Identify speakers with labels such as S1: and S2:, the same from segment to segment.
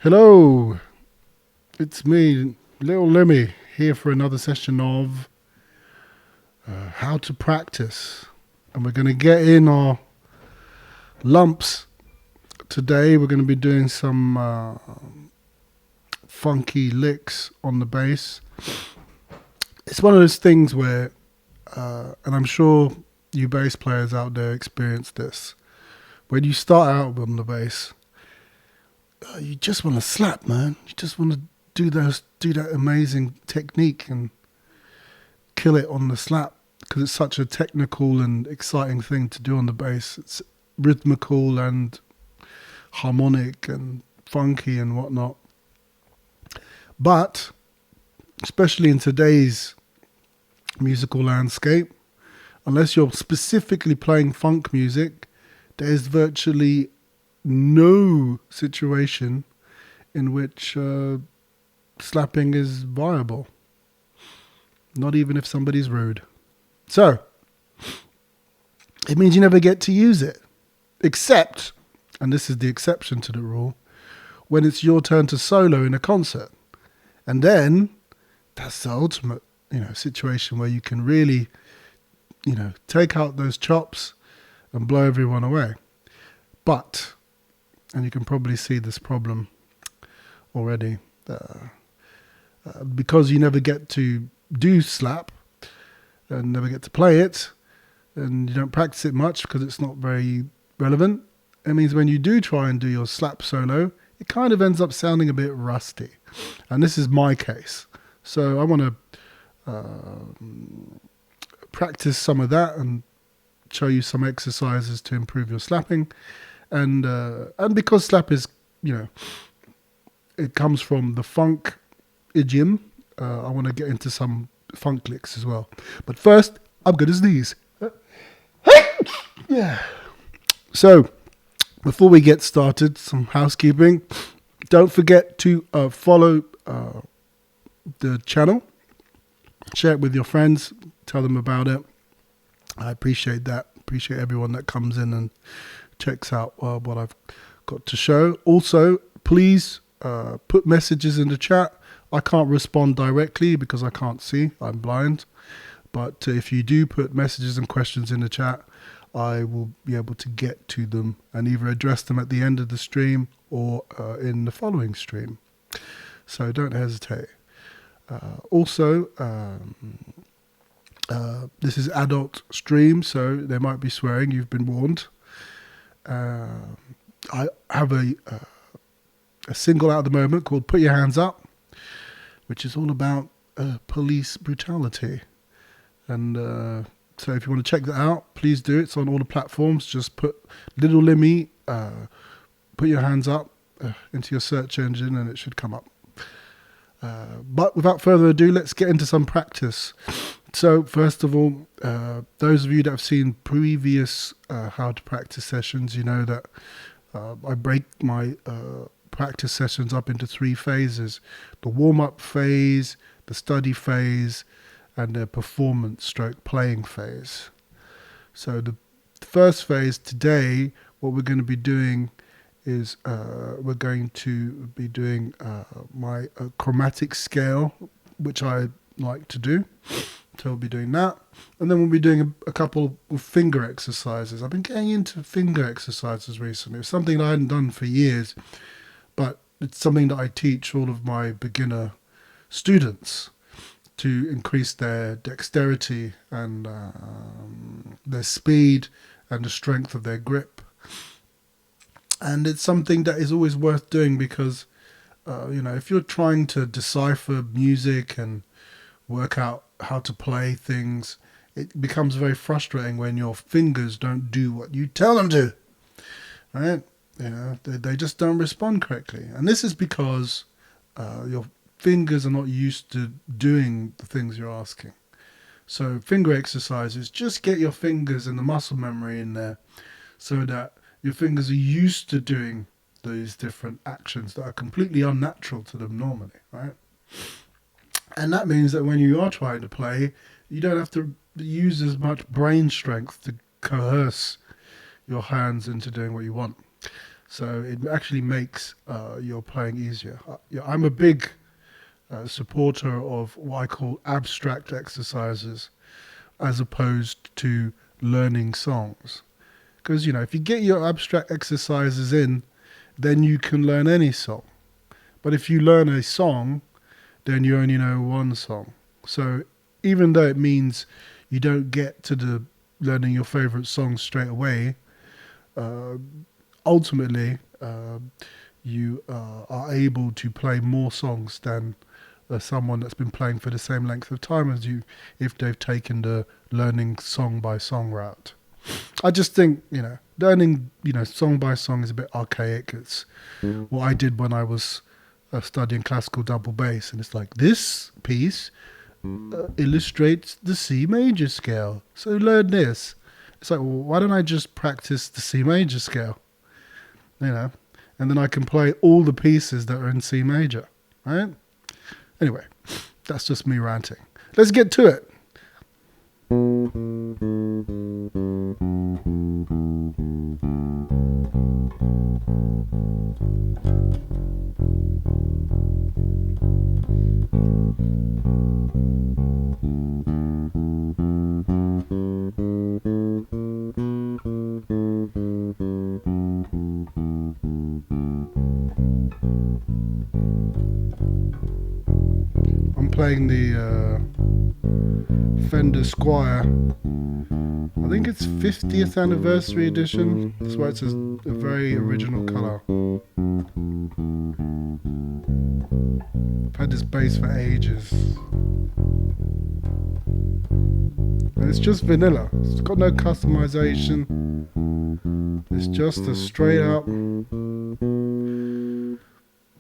S1: Hello, it's me, Little Lemmy, here for another session of how to practice. And we're going to get in our lumps today. We're going to be doing some funky licks on the bass. It's one of those things where, and I'm sure you bass players out there experience this, when you start out on the bass, you just want to slap, man. You just want to do that amazing technique and kill it on the slap because it's such a technical and exciting thing to do on the bass. It's rhythmical and harmonic and funky and whatnot. But especially in today's musical landscape, unless you're specifically playing funk music, there's virtually no situation in which slapping is viable. Not even if somebody's rude. So, it means you never get to use it. Except, and this is the exception to the rule, when it's your turn to solo in a concert. And then, that's the ultimate, situation where you can really, take out those chops and blow everyone away. But, and you can probably see this problem already, because you never get to do slap and never get to play it, and you don't practice it much because it's not very relevant. It means when you do try and do your slap solo, it kind of ends up sounding a bit rusty. And this is my case. So I want to practice some of that and show you some exercises to improve your slapping. And because slap is, it comes from the funk idiom, I want to get into some funk licks as well. But first, I'm good as these. Yeah. So, before we get started, some housekeeping. Don't forget to follow the channel. Share it with your friends. Tell them about it. I appreciate that. Appreciate everyone that comes in and checks out what I've got to show. Also, please put messages in the chat. I can't respond directly because I can't see. I'm blind. But if you do put messages and questions in the chat, I will be able to get to them and either address them at the end of the stream or in the following stream. So don't hesitate. Also, this is adult stream, so there might be swearing. You've been warned. I have a single out at the moment called Put Your Hands Up, which is all about police brutality. And so if you want to check that out, please do. It's on all the platforms. Just put Little Lemmy, Put Your Hands Up into your search engine and it should come up. But without further ado, let's get into some practice. So first of all, those of you that have seen previous how to practice sessions, you know that I break my practice sessions up into 3 phases: the warm-up phase, the study phase, and the performance stroke playing phase. So the first phase today, what we're going to be doing is we're going to be doing my chromatic scale, which I like to do. So we'll be doing that. And then we'll be doing a couple of finger exercises. I've been getting into finger exercises recently. It's something I hadn't done for years, but it's something that I teach all of my beginner students to increase their dexterity and their speed and the strength of their grip. And it's something that is always worth doing because, if you're trying to decipher music and work out how to play things, it becomes very frustrating when your fingers don't do what you tell them to, right? They just don't respond correctly. And this is because your fingers are not used to doing the things you're asking. So finger exercises, just get your fingers and the muscle memory in there so that your fingers are used to doing these different actions that are completely unnatural to them normally, right? And that means that when you are trying to play, you don't have to use as much brain strength to coerce your hands into doing what you want. So it actually makes your playing easier. Yeah, I'm a big supporter of what I call abstract exercises as opposed to learning songs. Because, if you get your abstract exercises in, then you can learn any song. But if you learn a song, then you only know one song. So even though it means you don't get to the learning your favorite song straight away, uh, ultimately you are able to play more songs than someone that's been playing for the same length of time as you if they've taken the learning song by song route. I just think, learning, song by song is a bit archaic. It's what I did when I was studying classical double bass, and it's like, this piece illustrates the C major scale, so learn this. It's like, well, why don't I just practice the C major scale, and then I can play all the pieces that are in C major, right? Anyway, that's just me ranting. Let's get to it. I'm playing the Fender Squire. I think it's 50th anniversary edition. That's why it's a very original colour. I've had this bass for ages. And it's just vanilla. It's got no customization. It's just a straight up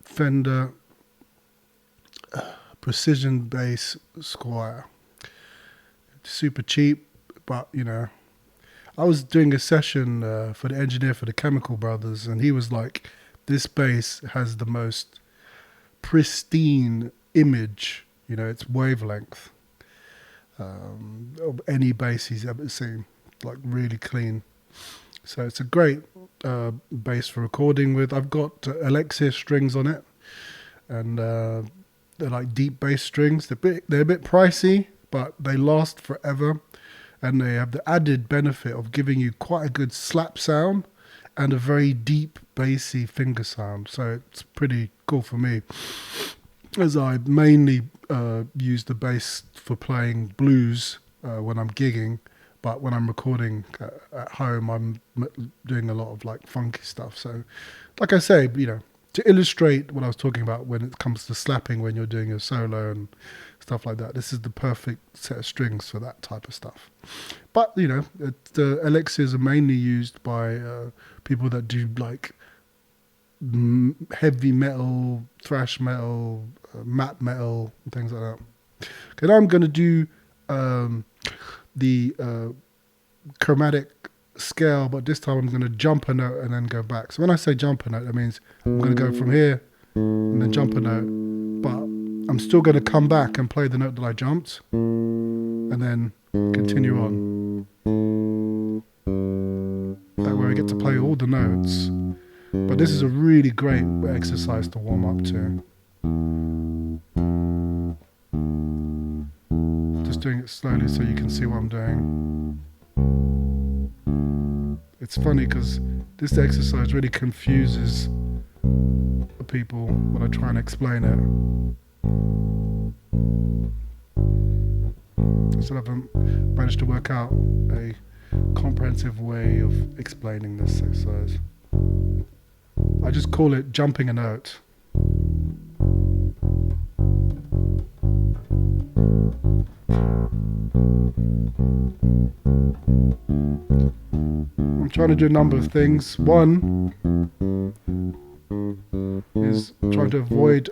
S1: Fender precision bass Squire. Super cheap, but I was doing a session for the engineer for the Chemical Brothers, and he was like, this bass has the most pristine image, its wavelength of any bass he's ever seen, like really clean. So it's a great bass for recording with. I've got LICKS strings on it, and they're like deep bass strings. They're a bit pricey, but they last forever, and they have the added benefit of giving you quite a good slap sound and a very deep bassy finger sound. So it's pretty cool for me, as I mainly use the bass for playing blues when I'm gigging, but when I'm recording at home, I'm doing a lot of like funky stuff. So like I say, to illustrate what I was talking about when it comes to slapping when you're doing a solo and stuff like that, this is the perfect set of strings for that type of stuff. But, the elixirs are mainly used by people that do like heavy metal, thrash metal, matte metal, and things like that. Okay, now I'm going to do the chromatic scale, but this time I'm going to jump a note and then go back. So when I say jump a note, that means I'm going to go from here and then jump a note, but I'm still going to come back and play the note that I jumped and then continue on. That way I get to play all the notes. But this is a really great exercise to warm up to. Just doing it slowly so you can see what I'm doing. It's funny because this exercise really confuses people when I try and explain it. I still haven't managed to work out a comprehensive way of explaining this exercise. I just call it jumping a note. I'm trying to do a number of things. One is trying to avoid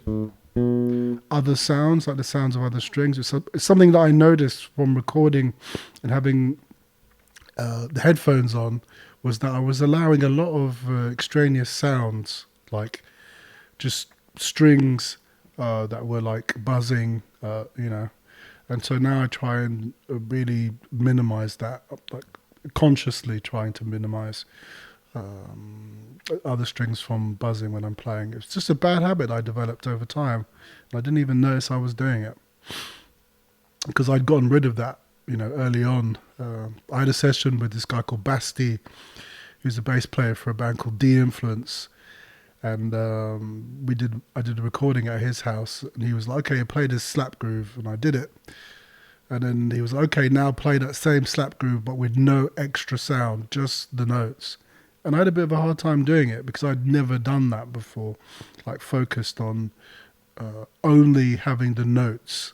S1: other sounds, like the sounds of other strings. It's something that I noticed from recording and having the headphones on, was that I was allowing a lot of extraneous sounds, like just strings that were like buzzing, and so now I try and really minimize that, like consciously trying to minimize other strings from buzzing when I'm playing. It's just a bad habit I developed over time. And I didn't even notice I was doing it because I'd gotten rid of that, early on. I had a session with this guy called Basti, who's a bass player for a band called De-Influence. And I did a recording at his house, and he was like, okay, play this slap groove, and I did it. And then he was like, okay, now play that same slap groove, but with no extra sound, just the notes. And I had a bit of a hard time doing it because I'd never done that before, like focused on only having the notes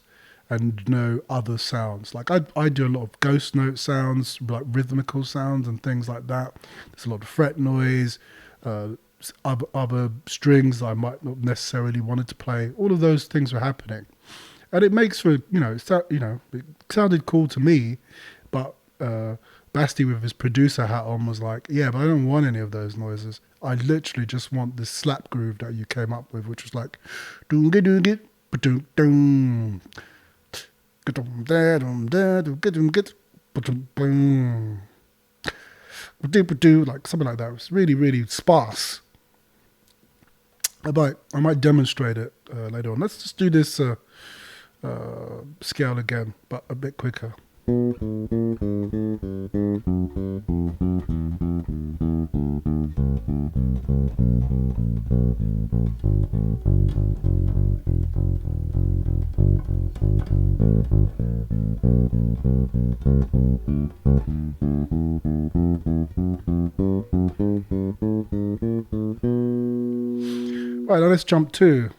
S1: and no other sounds. Like I do a lot of ghost note sounds, like rhythmical sounds and things like that. There's a lot of fret noise, other strings that I might not necessarily wanted to play. All of those things were happening. And it makes for, it sounded cool to me, but Basti with his producer hat on was like, yeah, but I don't want any of those noises. I literally just want this slap groove that you came up with, which was like, doong-ga-doong-git, ba-doong-doong, like something like that. It was really, really sparse. I might demonstrate it later on. Let's just do this scale again, but a bit quicker. Right, now let's jump to.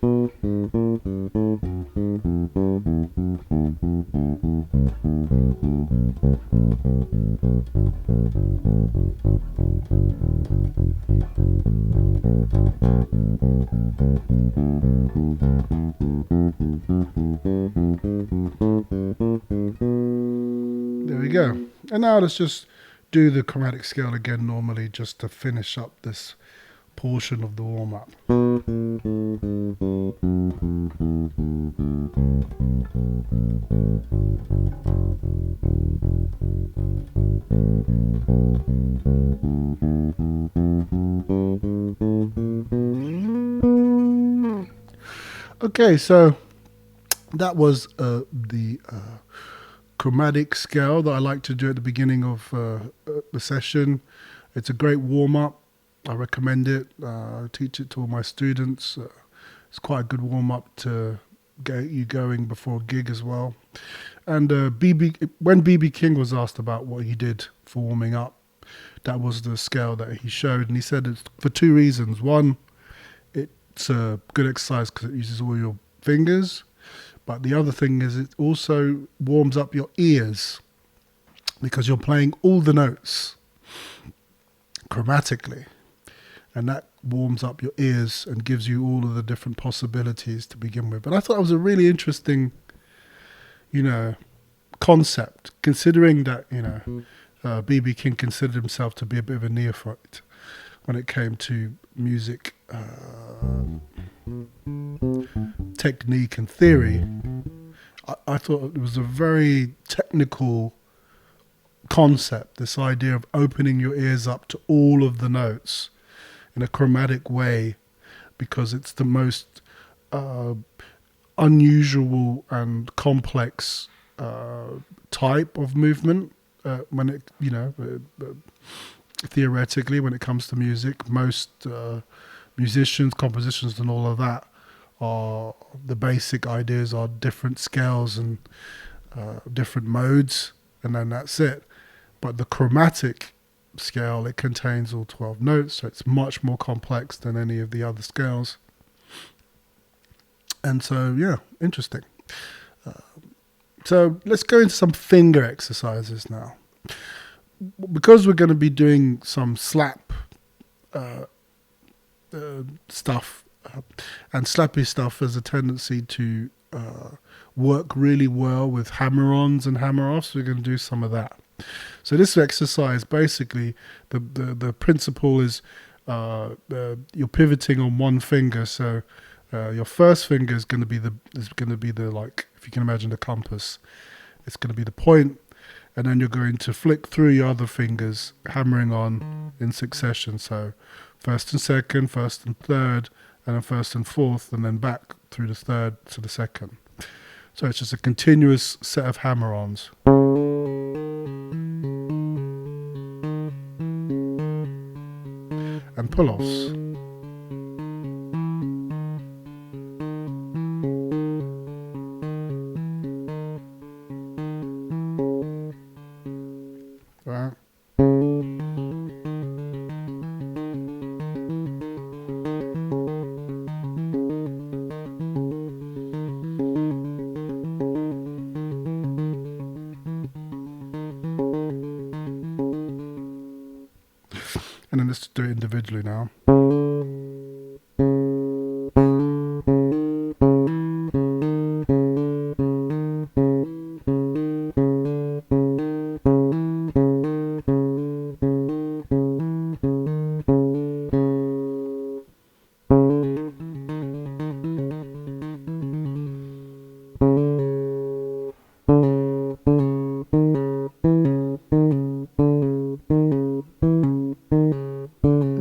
S1: There we go. And now let's just do the chromatic scale again normally, just to finish up this portion of the warm-up. Okay, so that was the chromatic scale that I like to do at the beginning of the session. It's a great warm-up. I recommend it. I teach it to all my students. It's quite a good warm-up to get you going before a gig as well. And when B.B. King was asked about what he did for warming up, that was the scale that he showed. And he said it's for two reasons. One, it's a good exercise because it uses all your fingers. But the other thing is it also warms up your ears because you're playing all the notes chromatically. And that warms up your ears and gives you all of the different possibilities to begin with. But I thought it was a really interesting, concept, considering that, B.B. King considered himself to be a bit of a neophyte when it came to music technique and theory. I thought it was a very technical concept, this idea of opening your ears up to all of the notes in a chromatic way, because it's the most unusual and complex type of movement when it, theoretically, when it comes to music. Most musicians, compositions and all of that are, the basic ideas are different scales and different modes, and then that's it. But the chromatic scale, it contains all 12 notes, so it's much more complex than any of the other scales. And so, yeah, interesting. So let's go into some finger exercises now. Because we're going to be doing some slap stuff, and slappy stuff has a tendency to work really well with hammer-ons and hammer-offs. We're going to do some of that. So this exercise, basically, the principle is you're pivoting on one finger. So your first finger is going to be the like, if you can imagine the compass, it's going to be the point, and then you're going to flick through your other fingers, hammering on in succession. So first and second, first and third, and then first and fourth, and then back through the third to the second. So it's just a continuous set of hammer-ons. And pull-offs. Right. And then let's do it individually now.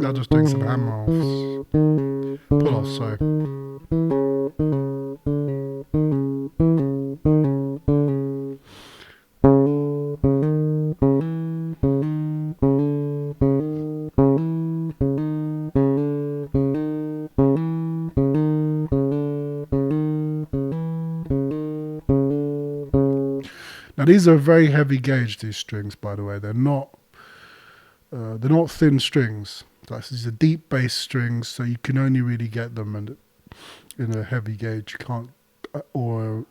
S1: Now just doing some hammer offs, pull offs, sorry. Now these are very heavy gauge, these strings, by the way. They're not thin strings. These are deep bass strings, so you can only really get them in a heavy gauge. You can't, or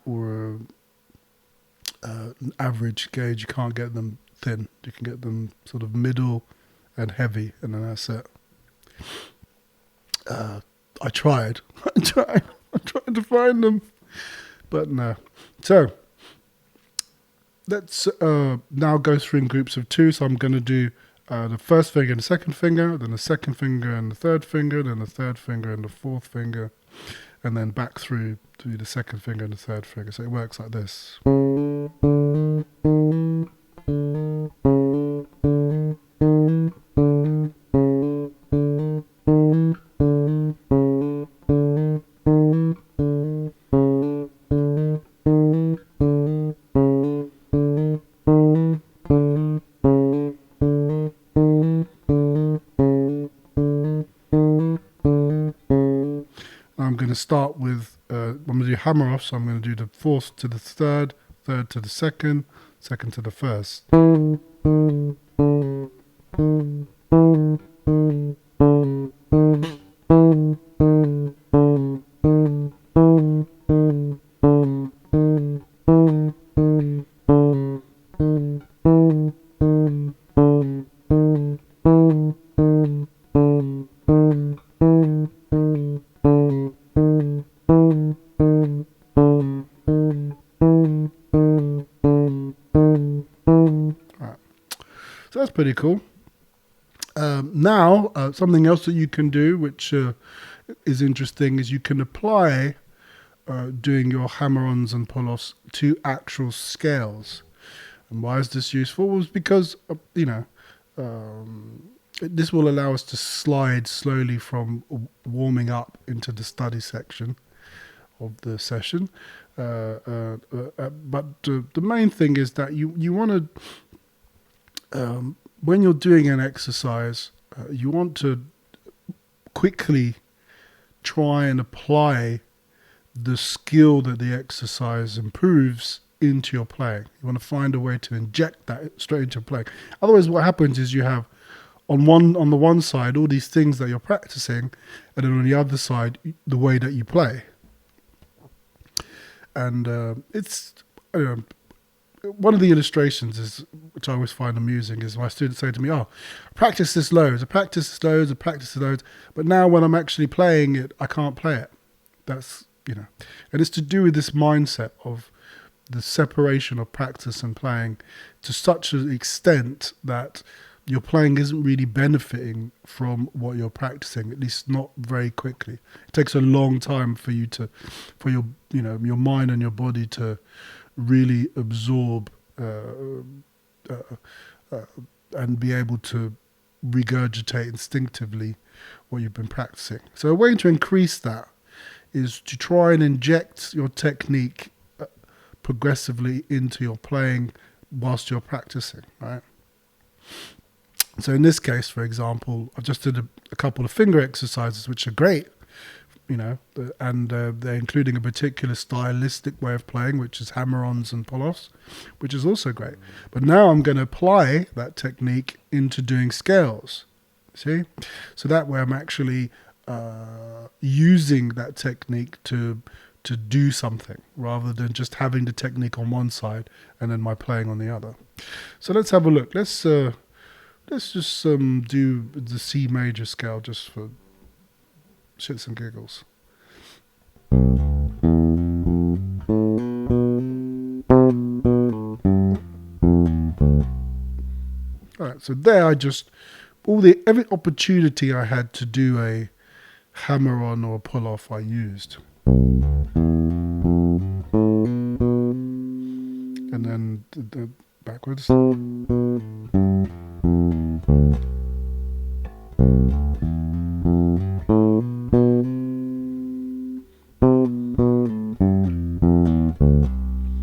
S1: an average gauge. You can't get them thin. You can get them sort of middle and heavy, and then that's it. I tried. I tried to find them, but no. So let's now go through in groups of two. So I'm going to do the first finger and the second finger, then the second finger and the third finger, then the third finger and the fourth finger, and then back through to the second finger and the third finger. So it works like this. I'm going to start with, I'm going to do hammer off, so I'm going to do the fourth to the third, third to the second, second to the first. So that's pretty cool. Now, something else that you can do, which is interesting, is you can apply doing your hammer-ons and pull-offs to actual scales. And why is this useful? Well, it's because, this will allow us to slide slowly from warming up into the study section of the session. But the main thing is that you want to, when you're doing an exercise, you want to quickly try and apply the skill that the exercise improves into your playing. You want to find a way to inject that straight into your playing. Otherwise, what happens is you have on the one side all these things that you're practicing, and then on the other side the way that you play. And it's one of the illustrations is, which I always find amusing, is my students say to me, "Oh, I practice this loads, I practice this loads, I practice this loads, but now when I'm actually playing it, I can't play it." That's, and it's to do with this mindset of the separation of practice and playing to such an extent that your playing isn't really benefiting from what you're practicing, at least not very quickly. It takes a long time for your your mind and your body to really absorb and be able to regurgitate instinctively what you've been practicing. So a way to increase that is to try and inject your technique progressively into your playing whilst you're practicing, right? So in this case, for example, I just did a couple of finger exercises, which are great, and they're including a particular stylistic way of playing, which is hammer-ons and pull-offs, which is also great. But now I'm going to apply that technique into doing scales, see? So that way I'm actually using that technique to do something rather than just having the technique on one side and then my playing on the other. So let's have a look. Let's just do the C major scale just for shits and giggles. All right, so there every opportunity I had to do a hammer on or pull off, I used. And then the backwards.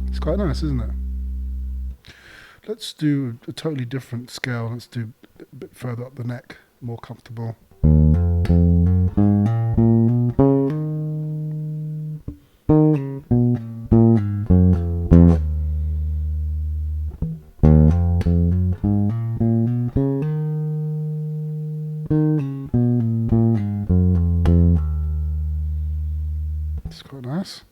S1: It's quite nice, isn't it? Let's do a totally different scale. Let's do a bit further up the neck, more comfortable. It's quite nice.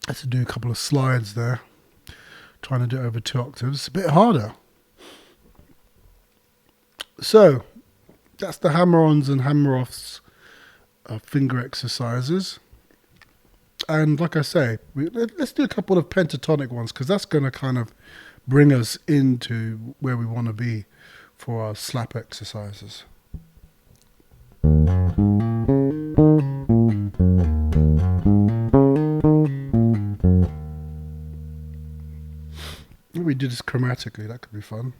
S1: Let's do a couple of slides there. Trying to do it over 2 octaves. A bit harder. So, that's the hammer-ons and hammer-offs finger exercises. And like I say, let's do a couple of pentatonic ones because that's going to kind of bring us into where we want to be for our slap exercises. We do this chromatically, that could be fun.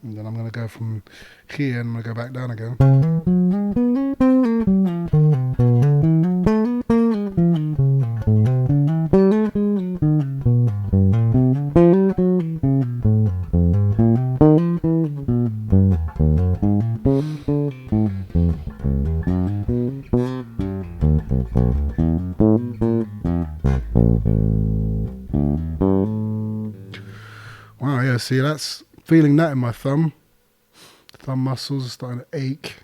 S1: And then I'm going to go from here and I'm going to go back down again. Wow, yeah, see, that's feeling that in my thumb. Thumb muscles are starting to ache.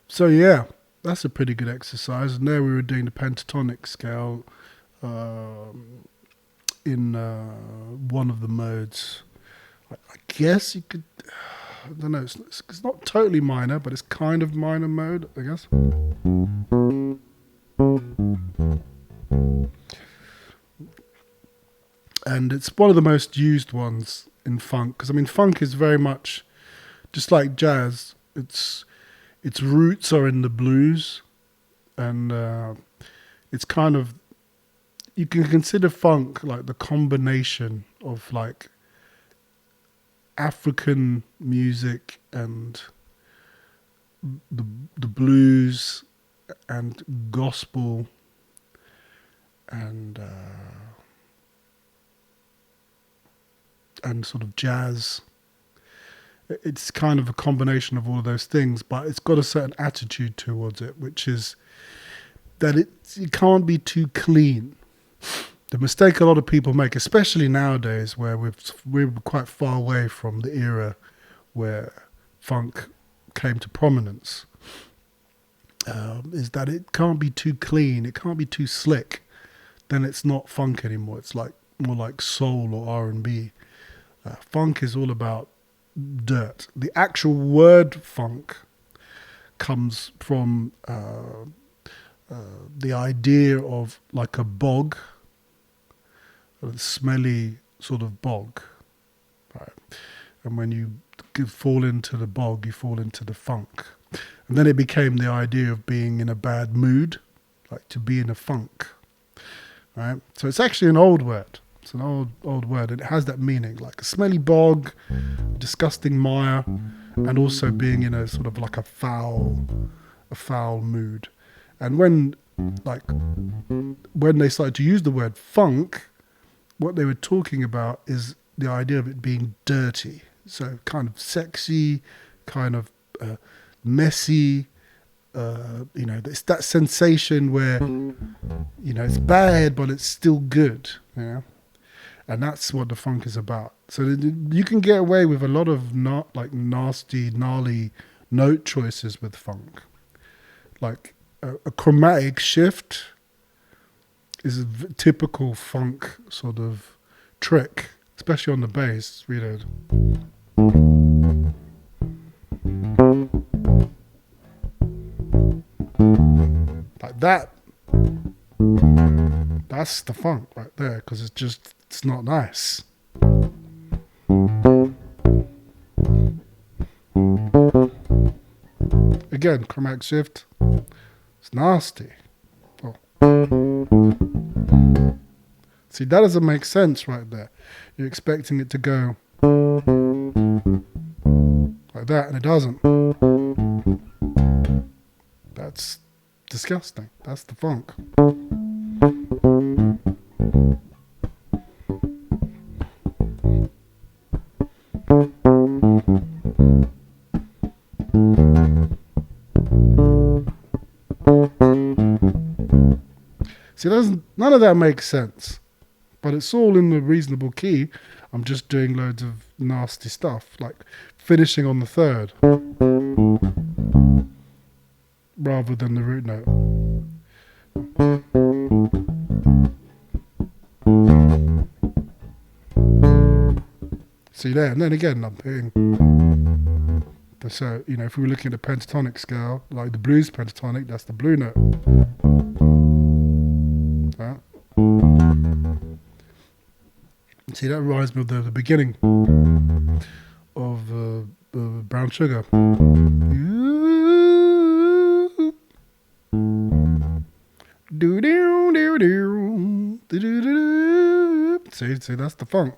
S1: So yeah, that's a pretty good exercise. And there we were doing the pentatonic scale in one of the modes. I guess you could, I don't know, it's not totally minor, but it's kind of minor mode, I guess. And it's one of the most used ones in funk, because I mean funk is very much just like jazz. Its roots are in the blues, and it's kind of, you can consider funk like the combination of like African music and the blues and gospel and sort of jazz. It's kind of a combination of all of those things, but it's got a certain attitude towards it, which is that it can't be too clean. the mistake a lot of people make, especially nowadays, where we're quite far away from the era where funk came to prominence, is that it can't be too clean, it can't be too slick. Then it's not funk anymore. It's like more like soul or R&B. Funk is all about dirt. The actual word funk comes from the idea of like a bog, a smelly sort of bog, right? And when you fall into the bog, you fall into the funk. And then it became the idea of being in a bad mood, like to be in a funk, right? So it's actually an old word. It's an old word. It has that meaning, like a smelly bog, disgusting mire, and also being in a sort of like a foul mood. And when they started to use the word funk, what they were talking about is the idea of it being dirty. So kind of sexy, kind of messy, it's that sensation where, it's bad, but it's still good, and that's what the funk is about. So you can get away with a lot of not like nasty, gnarly note choices with funk. Like a chromatic shift is a typical funk sort of trick, especially on the bass, like that. That's the funk right there, because it's not nice. Again, chromatic shift, it's nasty. Oh. See, that doesn't make sense right there. You're expecting it to go like that, and it doesn't. That's disgusting. That's the funk. See, none of that makes sense, but it's all in the reasonable key. I'm just doing loads of nasty stuff, like finishing on the third rather than the root note. See there, and then again I'm putting. So, if we were looking at the pentatonic scale, like the blues pentatonic, that's the blue note. See, that reminds me of the beginning of Brown Sugar. See, that's the funk.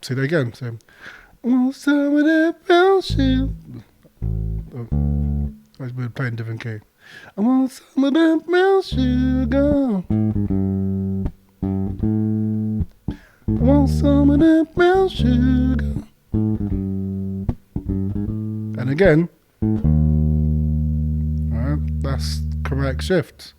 S1: See that again. So, I want some of that brown sugar. We're playing different key. I want some of that brown sugar. I want some of that brown sugar. And again, that's correct shift.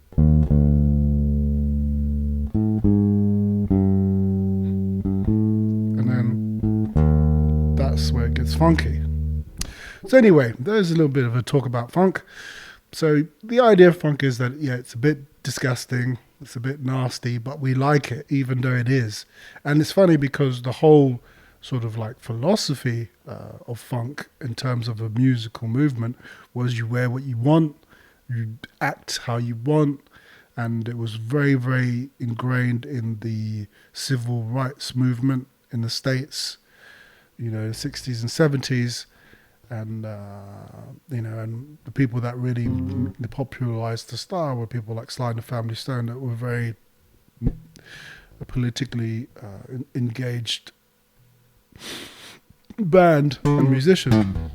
S1: That's where it gets funky. So anyway, there's a little bit of a talk about funk. So the idea of funk is that, it's a bit disgusting, it's a bit nasty, but we like it, even though it is. And it's funny because the whole sort of like philosophy of funk in terms of a musical movement was you wear what you want, you act how you want, and it was very, very ingrained in the civil rights movement in the States, the 60s and 70s, and and the people that really popularized the style were people like Sly and the Family Stone, that were very politically engaged band and musician.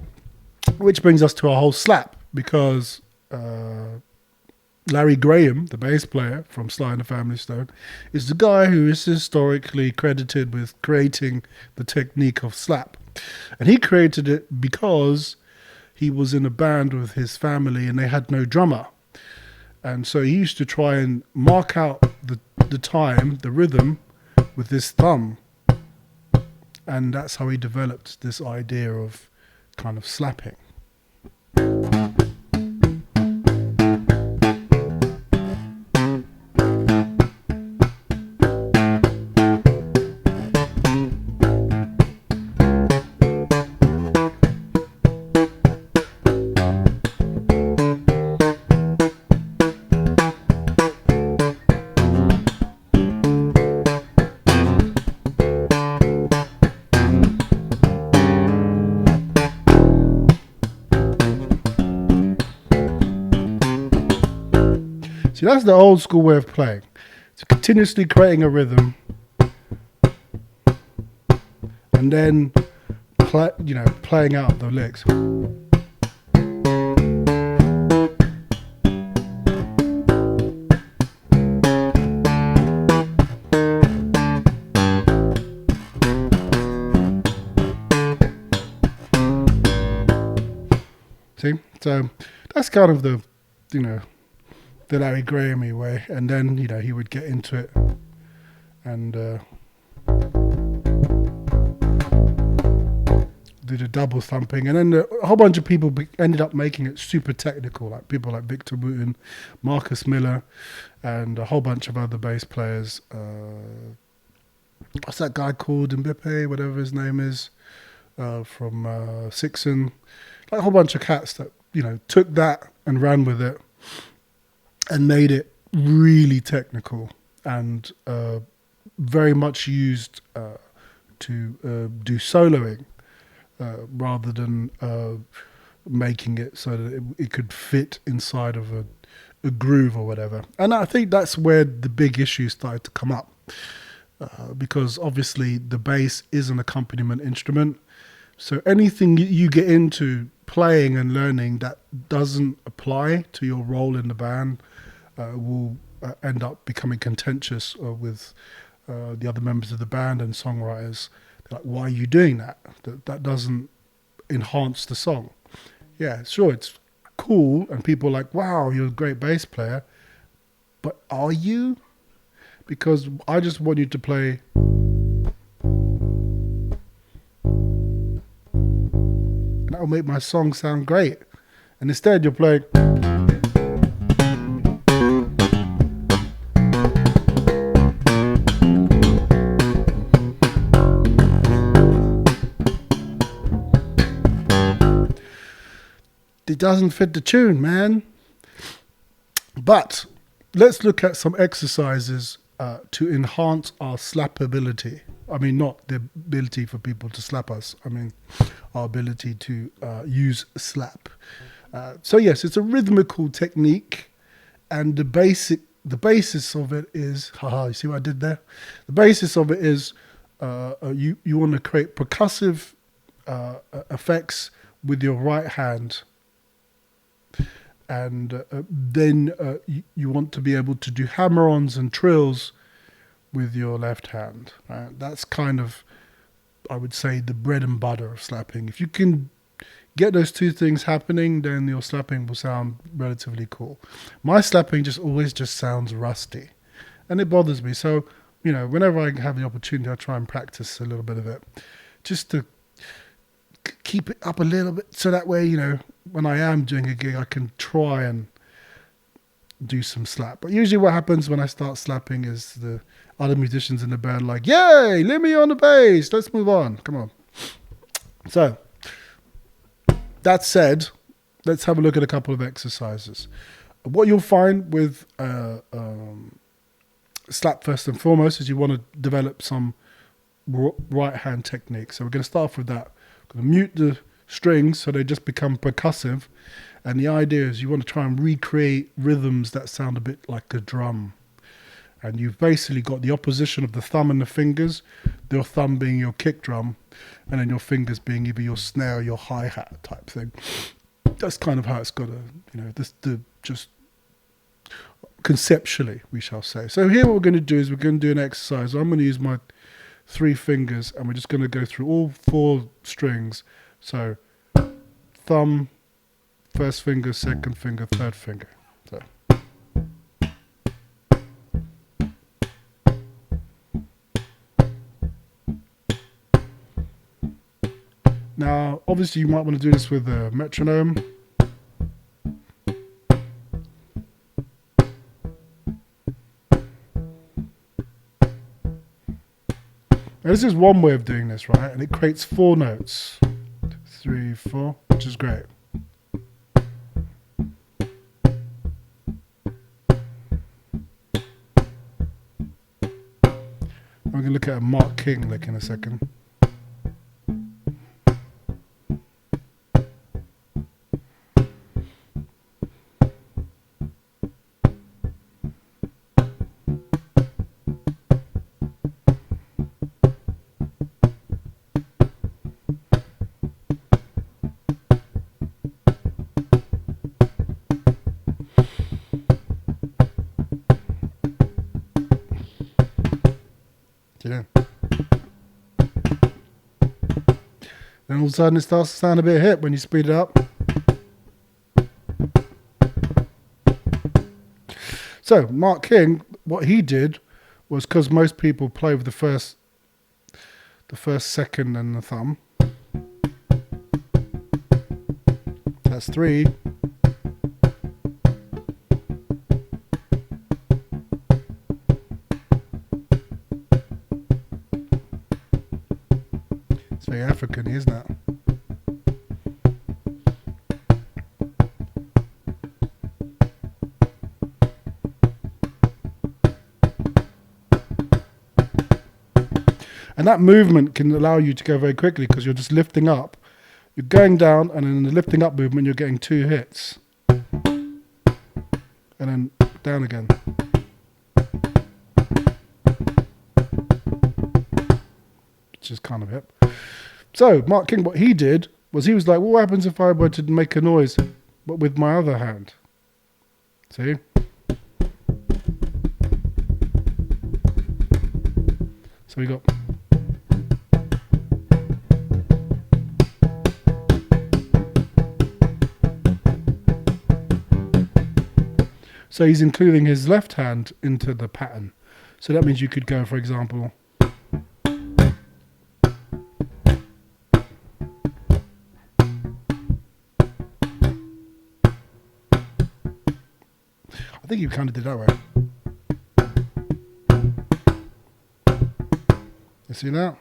S1: Which brings us to our whole slap, because Larry Graham, the bass player from Sly and the Family Stone, is the guy who is historically credited with creating the technique of slap. And he created it because he was in a band with his family and they had no drummer. And so he used to try and mark out the time, the rhythm, with his thumb. And that's how he developed this idea of kind of slapping. See, that's the old school way of playing. It's continuously creating a rhythm and then playing out the licks. See? So that's kind of the Larry Graham-y way, and then he would get into it and do the double thumping, and then a whole bunch of people ended up making it super technical, like people like Victor Wooten, Marcus Miller, and a whole bunch of other bass players. What's that guy called? Mbappe, whatever his name is, from Sixon. Like a whole bunch of cats that took that and ran with it and made it really technical and very much used to do soloing rather than making it so that it could fit inside of a groove or whatever. And I think that's where the big issues started to come up because obviously the bass is an accompaniment instrument. So anything you get into playing and learning that doesn't apply to your role in the band will end up becoming contentious with the other members of the band and songwriters. They're like, why are you doing that? That doesn't enhance the song. Yeah, sure, it's cool, and people are like, wow, you're a great bass player, but are you? Because I just want you to play. And that will make my song sound great. And instead you're playing. It doesn't fit the tune, man. But let's look at some exercises to enhance our slappability. I mean, not the ability for people to slap us. I mean, our ability to use slap. So yes, it's a rhythmical technique, and the basis of it is, you see what I did there? The basis of it is you want to create percussive effects with your right hand. And then you want to be able to do hammer-ons and trills with your left hand. Right? That's kind of, I would say, the bread and butter of slapping. If you can get those two things happening, then your slapping will sound relatively cool. My slapping always just sounds rusty, and it bothers me. So, whenever I have the opportunity, I try and practice a little bit of it, just to keep it up a little bit, so that way, when I am doing a gig, I can try and do some slap. But usually what happens when I start slapping is the other musicians in the band are like, yay, let me on the bass, let's move on, come on. So, that said, let's have a look at a couple of exercises. What you'll find with slap first and foremost is you want to develop some right hand technique. So we're going to start off with that. We're going to mute the strings so they just become percussive, and the idea is you want to try and recreate rhythms that sound a bit like a drum, and you've basically got the opposition of the thumb and the fingers, your thumb being your kick drum and then your fingers being either your snare or your hi-hat type thing. That's kind of how it's got to, just conceptually, we shall say. So here what we're going to do is we're going to do an exercise. I'm going to use my 3 fingers and we're just going to go through all 4 strings. So thumb, first finger, second finger, third finger. So. Now, obviously you might want to do this with a metronome. Now, this is one way of doing this, right? And it creates 4 notes. 3, 4, which is great. I'm going to look at a Mark King lick in a second. Then all of a sudden it starts to sound a bit hip when you speed it up. So Mark King, what he did was, because most people play with the first, second, and the thumb. That's 3. It's very African, isn't it? And that movement can allow you to go very quickly because you're just lifting up. You're going down, and in the lifting up movement, you're getting 2 hits. And then down again. Which is kind of hip. So, Mark King, what he did was he was like, what happens if I were to make a noise, but with my other hand? See? So we got... So he's including his left hand into the pattern. So that means you could go, for example... I think you kind of did that way. You see that?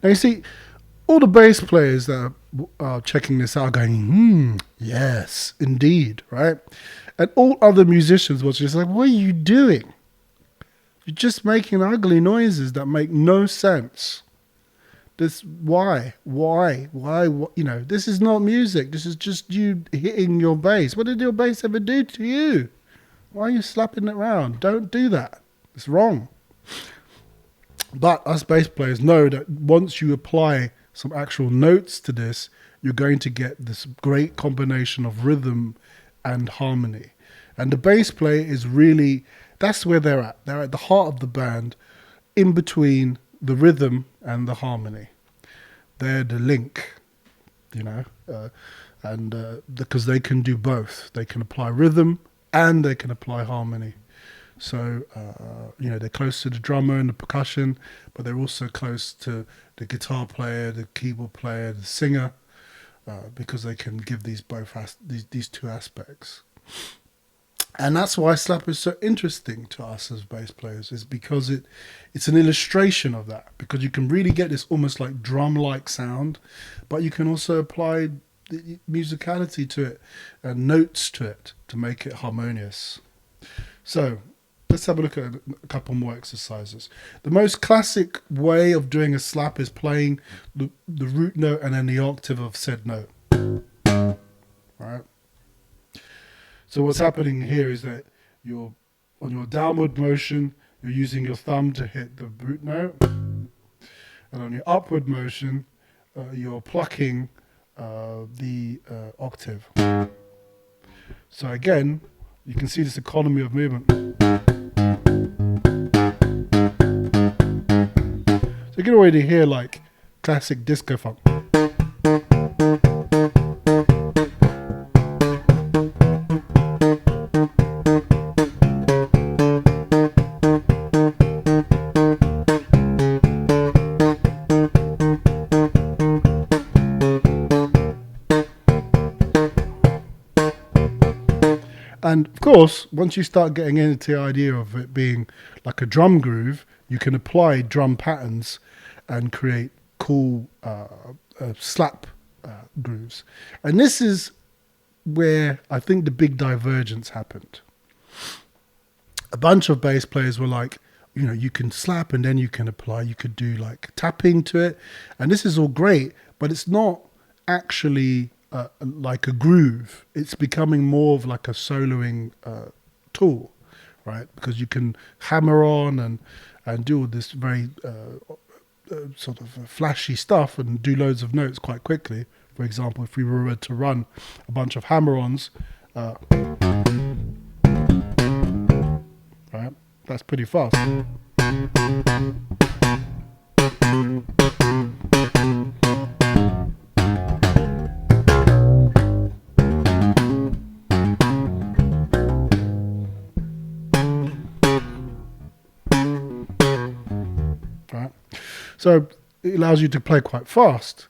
S1: Now you see, all the bass players that are checking this out are going, yes, indeed, right? And all other musicians watching this are like, what are you doing? You're just making ugly noises that make no sense. Why? You know, this is not music. This is just you hitting your bass. What did your bass ever do to you? Why are you slapping it around? Don't do that. It's wrong. But us bass players know that once you apply some actual notes to this, you're going to get this great combination of rhythm and harmony. And the bass player is really, that's where they're at. They're at the heart of the band, in between the rhythm and the harmony. They're the link, you know, because they can do both. They can apply rhythm and they can apply harmony. So, you know, they're close to the drummer and the percussion, but they're also close to the guitar player, the keyboard player, the singer, because they can give these two aspects. And that's why slap is so interesting to us as bass players, is because it's an illustration of that, because you can really get this almost like drum-like sound, but you can also apply the musicality to it and notes to it to make it harmonious. So let's have a look at a couple more exercises. The most classic way of doing a slap is playing the root note and then the octave of said note. Right? So what's happening here is that you're on your downward motion, you're using your thumb to hit the root note, and on your upward motion, you're plucking the octave. So again, you can see this economy of movement. So you can already hear like classic disco funk. And of course, once you start getting into the idea of it being like a drum groove, you can apply drum patterns and create cool slap grooves. And this is where I think the big divergence happened. A bunch of bass players were like, you know, you can slap and then you can apply, you could do like tapping to it. And this is all great, but it's not actually like a groove. It's becoming more of like a soloing tool, right? Because you can hammer on and do all this very sort of flashy stuff and do loads of notes quite quickly. For example, if we were to run a bunch of hammer-ons, right? That's pretty fast. Right? So it allows you to play quite fast,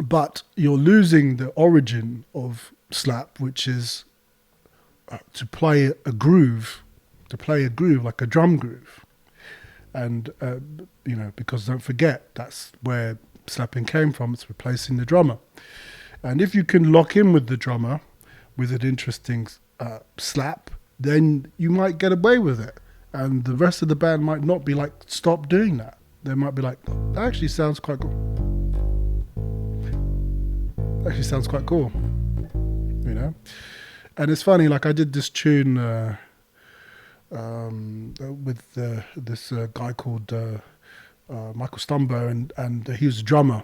S1: but you're losing the origin of slap, which is to play a groove like a drum groove. And you know, because don't forget, that's where slapping came from. It's replacing the drummer. And if you can lock in with the drummer with an interesting slap, then you might get away with it. And the rest of the band might not be like, stop doing that. They might be like, that actually sounds quite cool. Actually sounds quite cool, you know. And it's funny, like I did this tune with this guy called Michael Stumbo, and he was a drummer,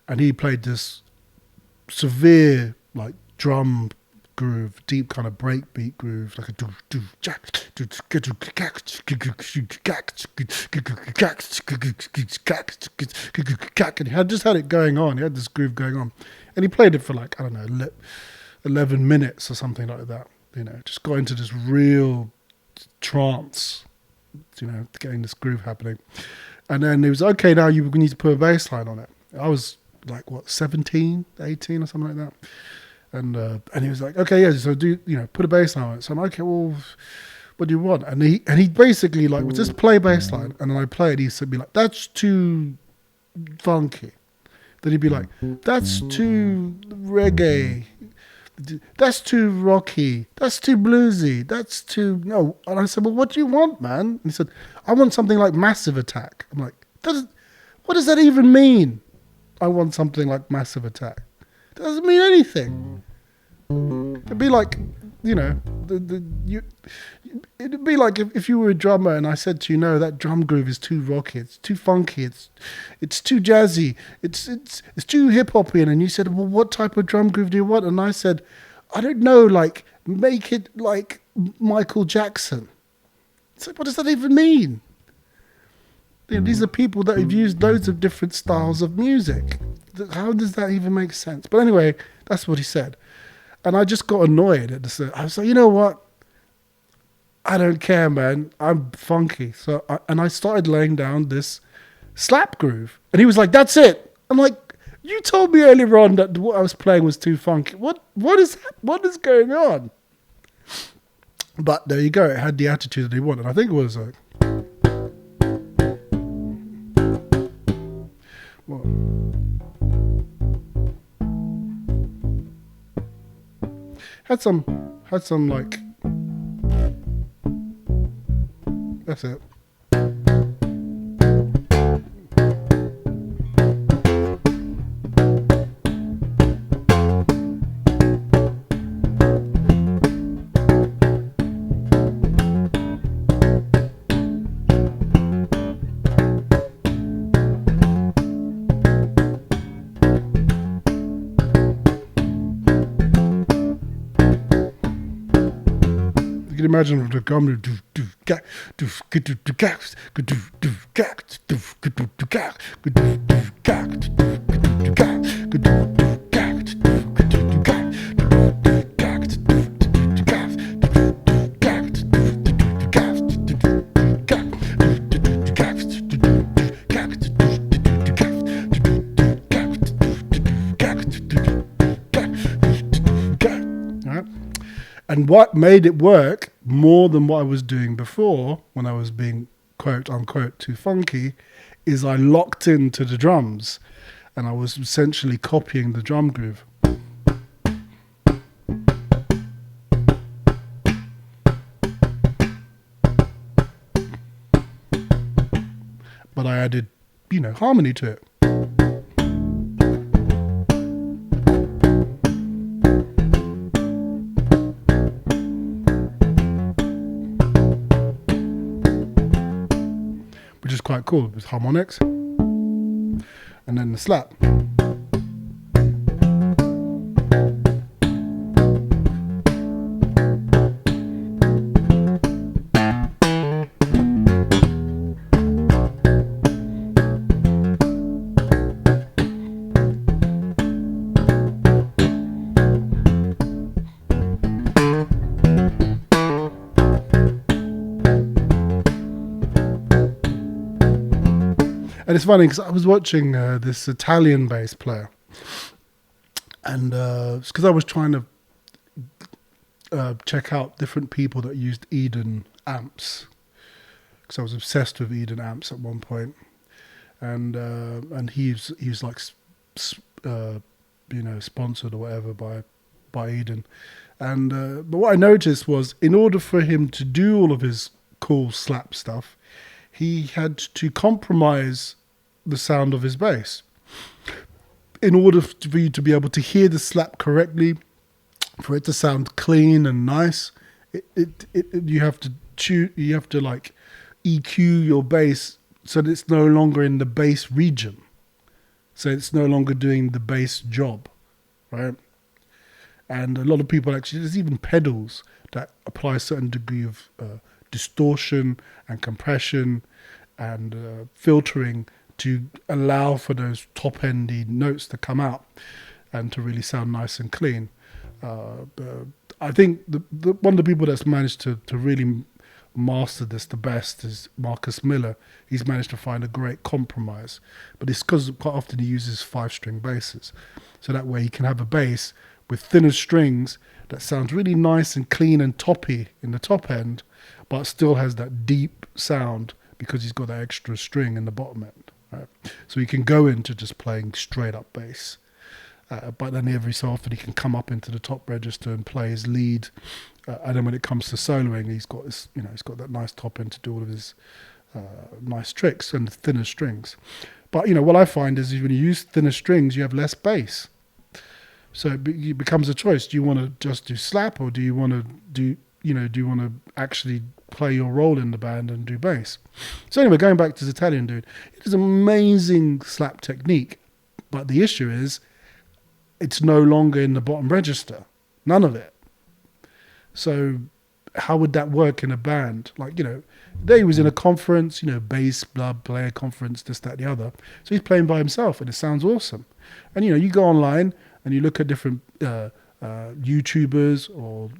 S1: and he played this severe like drum groove, deep kind of breakbeat groove, like a and he just had it going on. He had this groove going on, and he played it for like, I don't know, 11 minutes or something like that. You know, just got into this real trance, you know, getting this groove happening. And then he was, okay, now you need to put a bass line on it. I was like, what, 17, 18 or something like that. And he was like, okay, yeah, so do, you know, put a bass line on it. So I'm like, okay, well, what do you want? And he basically like, would just play bass line, and then I play it, he'd be like, that's too funky. Then he'd be like, that's too reggae. That's too rocky. That's too bluesy. That's too, no. And I said, well, what do you want, man? And he said, I want something like Massive Attack. I'm like, what does that even mean? I want something like Massive Attack. It doesn't mean anything. It'd be like, you know, it'd be like if you were a drummer and I said to you, no, that drum groove is too rocky, it's too funky, it's too jazzy, it's too hip hoppy, and you said, well, what type of drum groove do you want? And I said, I don't know, like make it like Michael Jackson. It's like, what does that even mean? You know, these are people that have used loads of different styles of music. How does that even make sense? But anyway, that's what he said. And I just got annoyed at this. I was like, you know what? I don't care, man. I'm funky. So, I started laying down this slap groove. And he was like, that's it. I'm like, you told me earlier on that what I was playing was too funky. What is going on? But there you go. It had the attitude that he wanted. I think it was like, well, had some like, that's it. imagine the drum. And what made it work more than what I was doing before, when I was being quote unquote too funky, is I locked into the drums and I was essentially copying the drum groove. But I added, harmony to it. Which is quite cool, with harmonics and then the slap. And it's funny because I was watching this Italian bass player, and it's because I was trying to check out different people that used Eden amps, because I was obsessed with Eden amps at one point, and he's like sponsored or whatever by Eden, and but what I noticed was, in order for him to do all of his cool slap stuff, he had to compromise the sound of his bass in order for you to be able to hear the slap correctly, for it to sound clean and nice. You have to like EQ your bass so that it's no longer in the bass region, so it's no longer doing the bass job, right? And a lot of people actually, there's even pedals that apply a certain degree of distortion and compression and filtering to allow for those top-endy notes to come out and to really sound nice and clean. I think one of the people that's managed to really master this the best is Marcus Miller. He's managed to find a great compromise, but it's because quite often he uses 5-string basses, so that way he can have a bass with thinner strings that sounds really nice and clean and toppy in the top end, but still has that deep sound because he's got that extra string in the bottom end, right? So he can go into just playing straight up bass, but then every so often he can come up into the top register and play his lead, and then when it comes to soloing, he's got this, he's got that nice top end to do all of his nice tricks and the thinner strings. But what I find is when you use thinner strings, you have less bass. So it becomes a choice. Do you want to just do slap, or do you want to do you want to actually play your role in the band and do bass? So anyway, going back to this Italian dude, it is amazing slap technique, but the issue is it's no longer in the bottom register. None of it. So how would that work in a band? Like, there he was in a conference, bass, blood player conference, this, that, the other. So he's playing by himself and it sounds awesome. And, you go online and you look at different YouTubers or,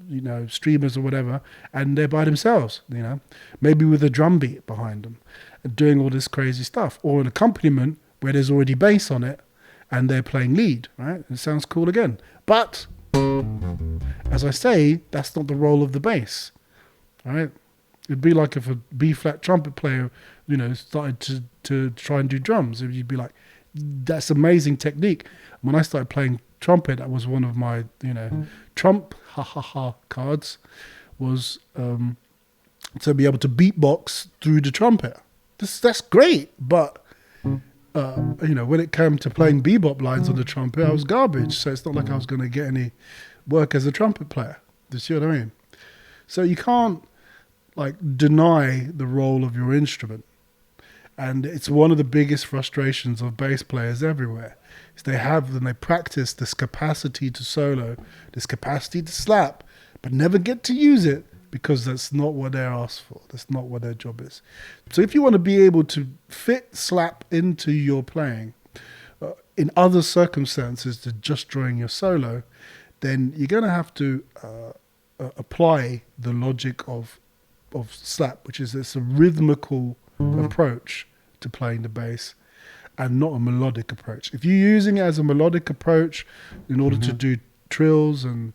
S1: streamers or whatever, and they're by themselves, maybe with a drum beat behind them and doing all this crazy stuff, or an accompaniment where there's already bass on it and they're playing lead, right? It sounds cool again. But as I say, that's not the role of the bass, right? It'd be like if a B-flat trumpet player, started to try and do drums. You'd be like, that's amazing technique. When I started playing trumpet, that was one of my, trump cards, was to be able to beatbox through the trumpet. That's great, but when it came to playing bebop lines on the trumpet, I was garbage. So it's not like I was going to get any work as a trumpet player. Do you see what I mean? So you can't deny the role of your instrument. And it's one of the biggest frustrations of bass players everywhere. Is they practice this capacity to solo, this capacity to slap, but never get to use it because that's not what they're asked for. That's not what their job is. So if you want to be able to fit slap into your playing in other circumstances to just during your solo, then you're going to have to apply the logic of slap, which is it's a rhythmical approach to playing the bass and not a melodic approach. If you're using it as a melodic approach in order to do trills and,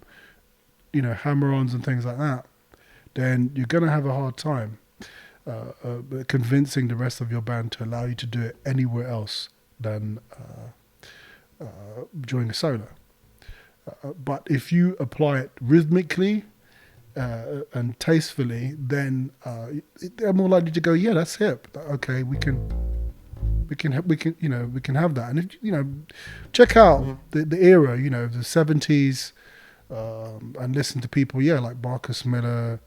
S1: you know, hammer-ons and things like that, then you're going to have a hard time convincing the rest of your band to allow you to do it anywhere else than during a solo. But if you apply it rhythmically and tastefully, then they're more likely to go, yeah, that's hip. Okay, we can have that. And if, you know, check out the era, you know, the 70s, and listen to people, yeah, like Marcus Miller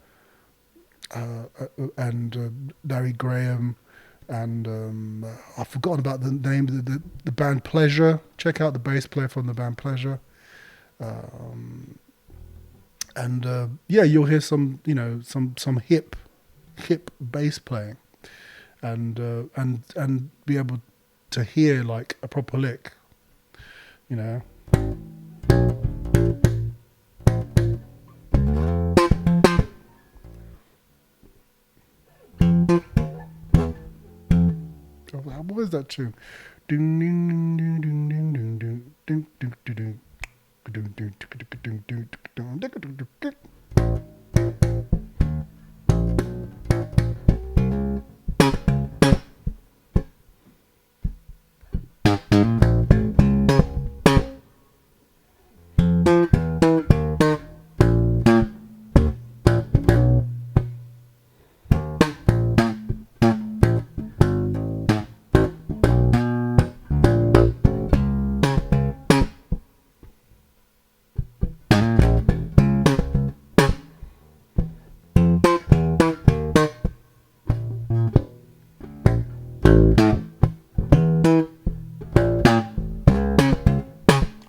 S1: and Larry Graham, and I've forgotten about the name of the band Pleasure. Check out the bass player from the band Pleasure. Yeah, you'll hear some, you know, some hip bass playing, and be able to hear like a proper lick, you know. What is that tune?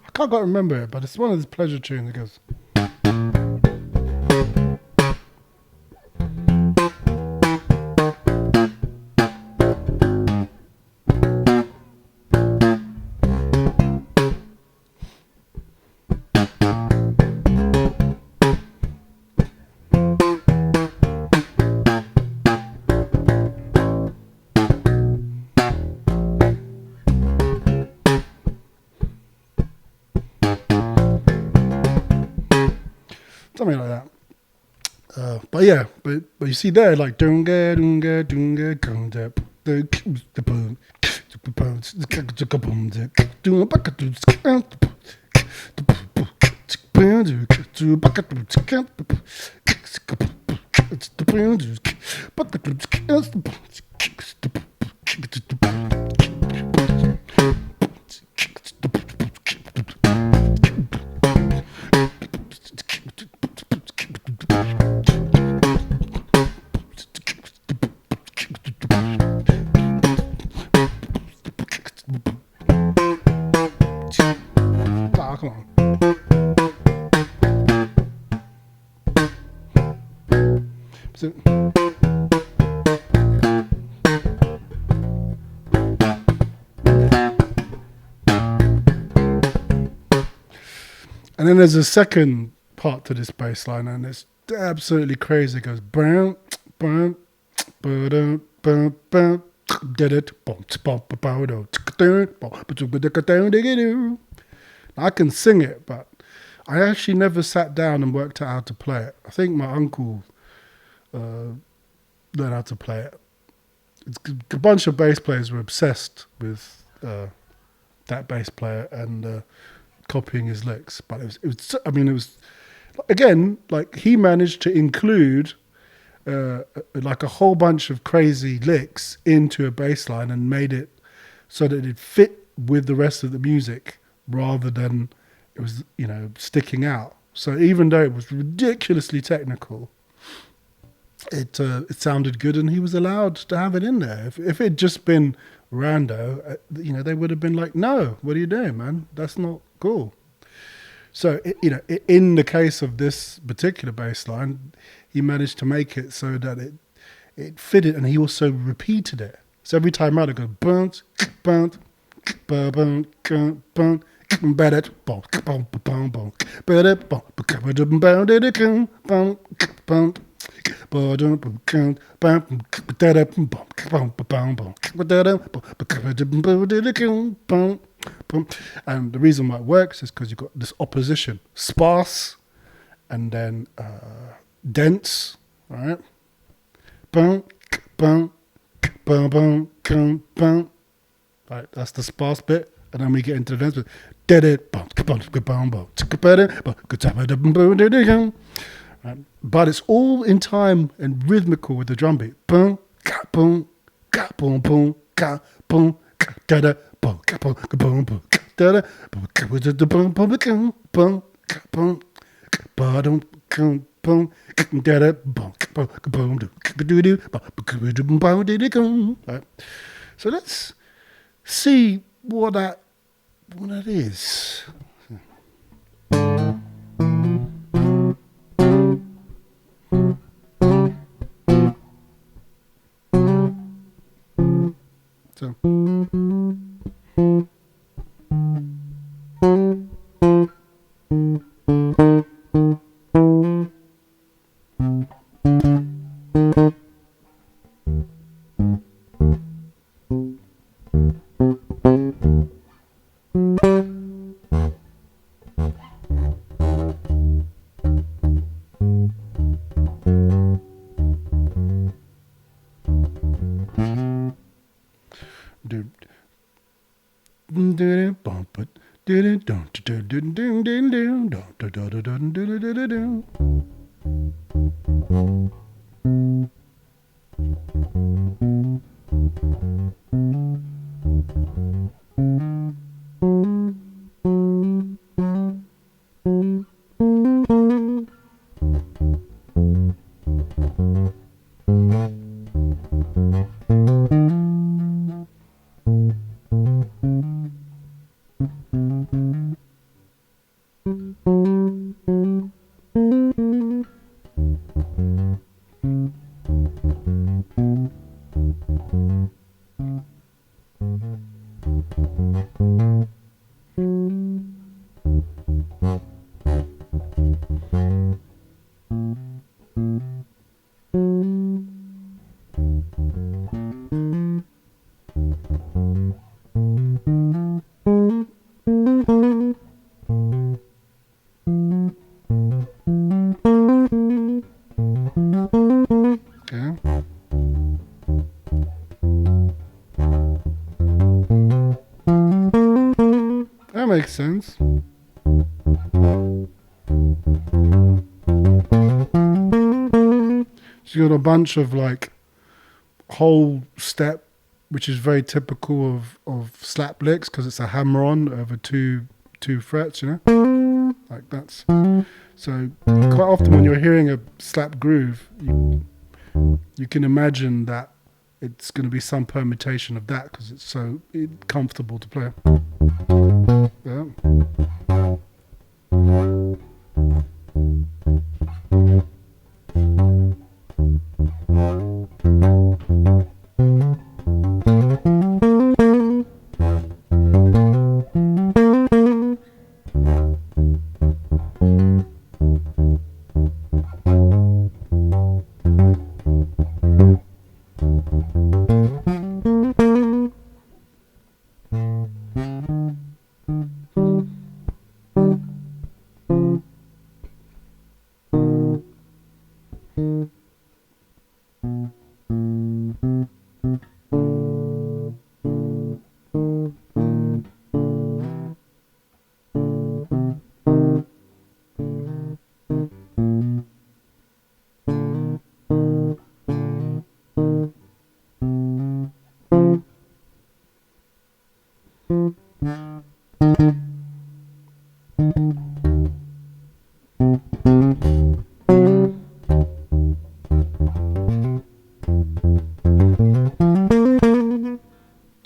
S1: I can't quite remember it, but it's one of the Pleasure tunes that goes. Something like that. But yeah, but you see there, like dunga dunga dunga dunga the boom come on. So, and then there's a second part to this bass line, and it's absolutely crazy. It goes boom, boom, boom, boom, boom. I can sing it, but I actually never sat down and worked out how to play it. I think my uncle learned how to play it. A bunch of bass players were obsessed with that bass player and copying his licks. But it was again, like he managed to include like a whole bunch of crazy licks into a bass line and made it so that it fit with the rest of the music rather than it was, you know, sticking out. So even though it was ridiculously technical, it sounded good, and he was allowed to have it in there. If it had just been rando, you know, they would have been like, "No, what are you doing, man? That's not cool." So, in the case of this particular bass line, he managed to make it so that it fitted, and he also repeated it. So every time out, it goes bounce, bounce, bounce, bounce. And the reason why it works is because you've got this opposition, sparse and then dense, right? Right, that's the sparse bit, and then we get into the dance bit. Right. But it's all in time and rhythmical with the drum beat. Right. So let's see what that is. So. That makes sense. So you got a bunch of like whole step, which is very typical of slap licks because it's a hammer on over two frets, like that's. So quite often when you're hearing a slap groove, you can imagine that it's going to be some permutation of that because it's so comfortable to play. Yeah.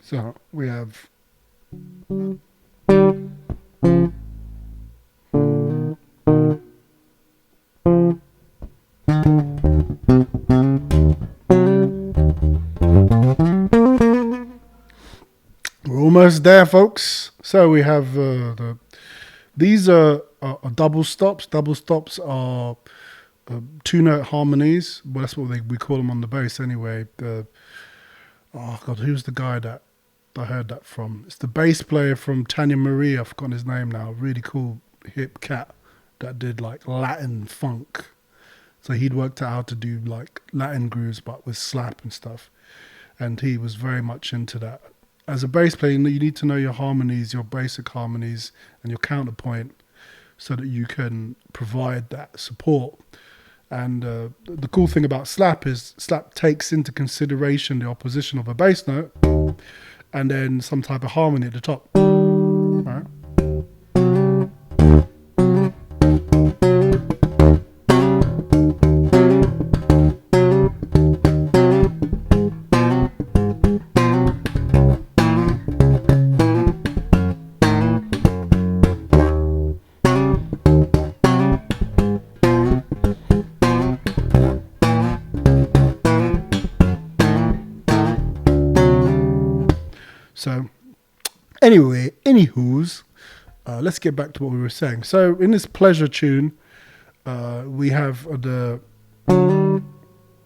S1: So we have Almost there, folks. So we have these are double stops. Double stops are two-note harmonies. Well, that's what we call them on the bass anyway. Oh God, who's the guy that I heard that from? It's the bass player from Tanya Marie. I've forgotten his name now. Really cool hip cat that did like Latin funk. So he'd worked out how to do like Latin grooves, but with slap and stuff. And he was very much into that. As a bass player, you need to know your harmonies, your basic harmonies, and your counterpoint, so that you can provide that support. And the cool thing about slap is slap takes into consideration the opposition of a bass note and then some type of harmony at the top. All right. So anyway, anywho's, let's get back to what we were saying. So in this pleasure tune, we have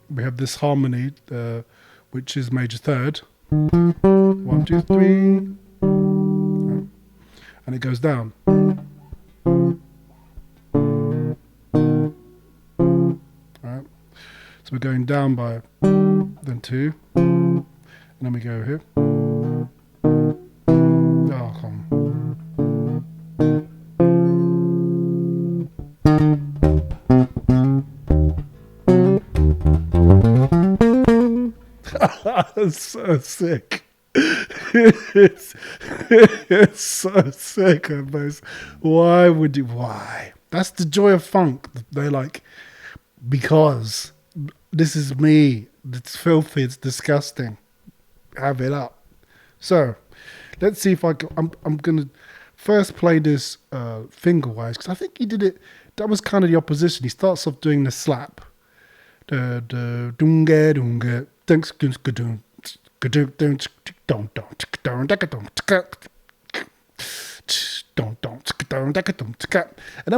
S1: this harmony, which is major third. 1, 2, 3, and it goes down. All right. So we're going down by then 2, and then we go here. Oh, come That's so sick. it's so sick, almost. Why would you? Why? That's the joy of funk. They're like, because this is me. It's filthy. It's disgusting. Have it up. So, let's see if I can. I'm gonna first play this finger wise, because I think he did it. That was kind of the opposition. He starts off doing the slap. And then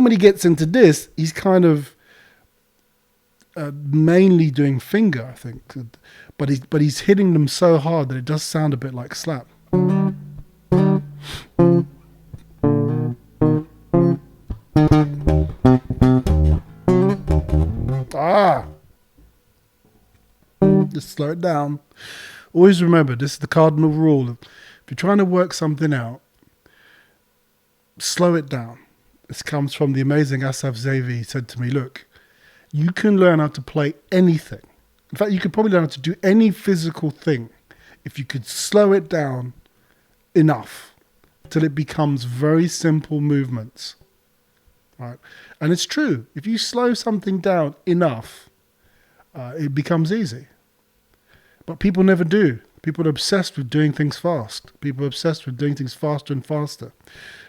S1: when he gets into this, he's kind of mainly doing finger, I think, but he's hitting them so hard that it does sound a bit like slap. Just slow it down. Always remember, this is the cardinal rule. If you're trying to work something out, slow it down. This comes from the amazing Asaf Zavi. He said to me, look, you can learn how to play anything. In fact, you could probably learn how to do any physical thing if you could slow it down enough till it becomes very simple movements. Right? And it's true. If you slow something down enough, it becomes easy. But people never do. People are obsessed with doing things fast. People are obsessed with doing things faster and faster.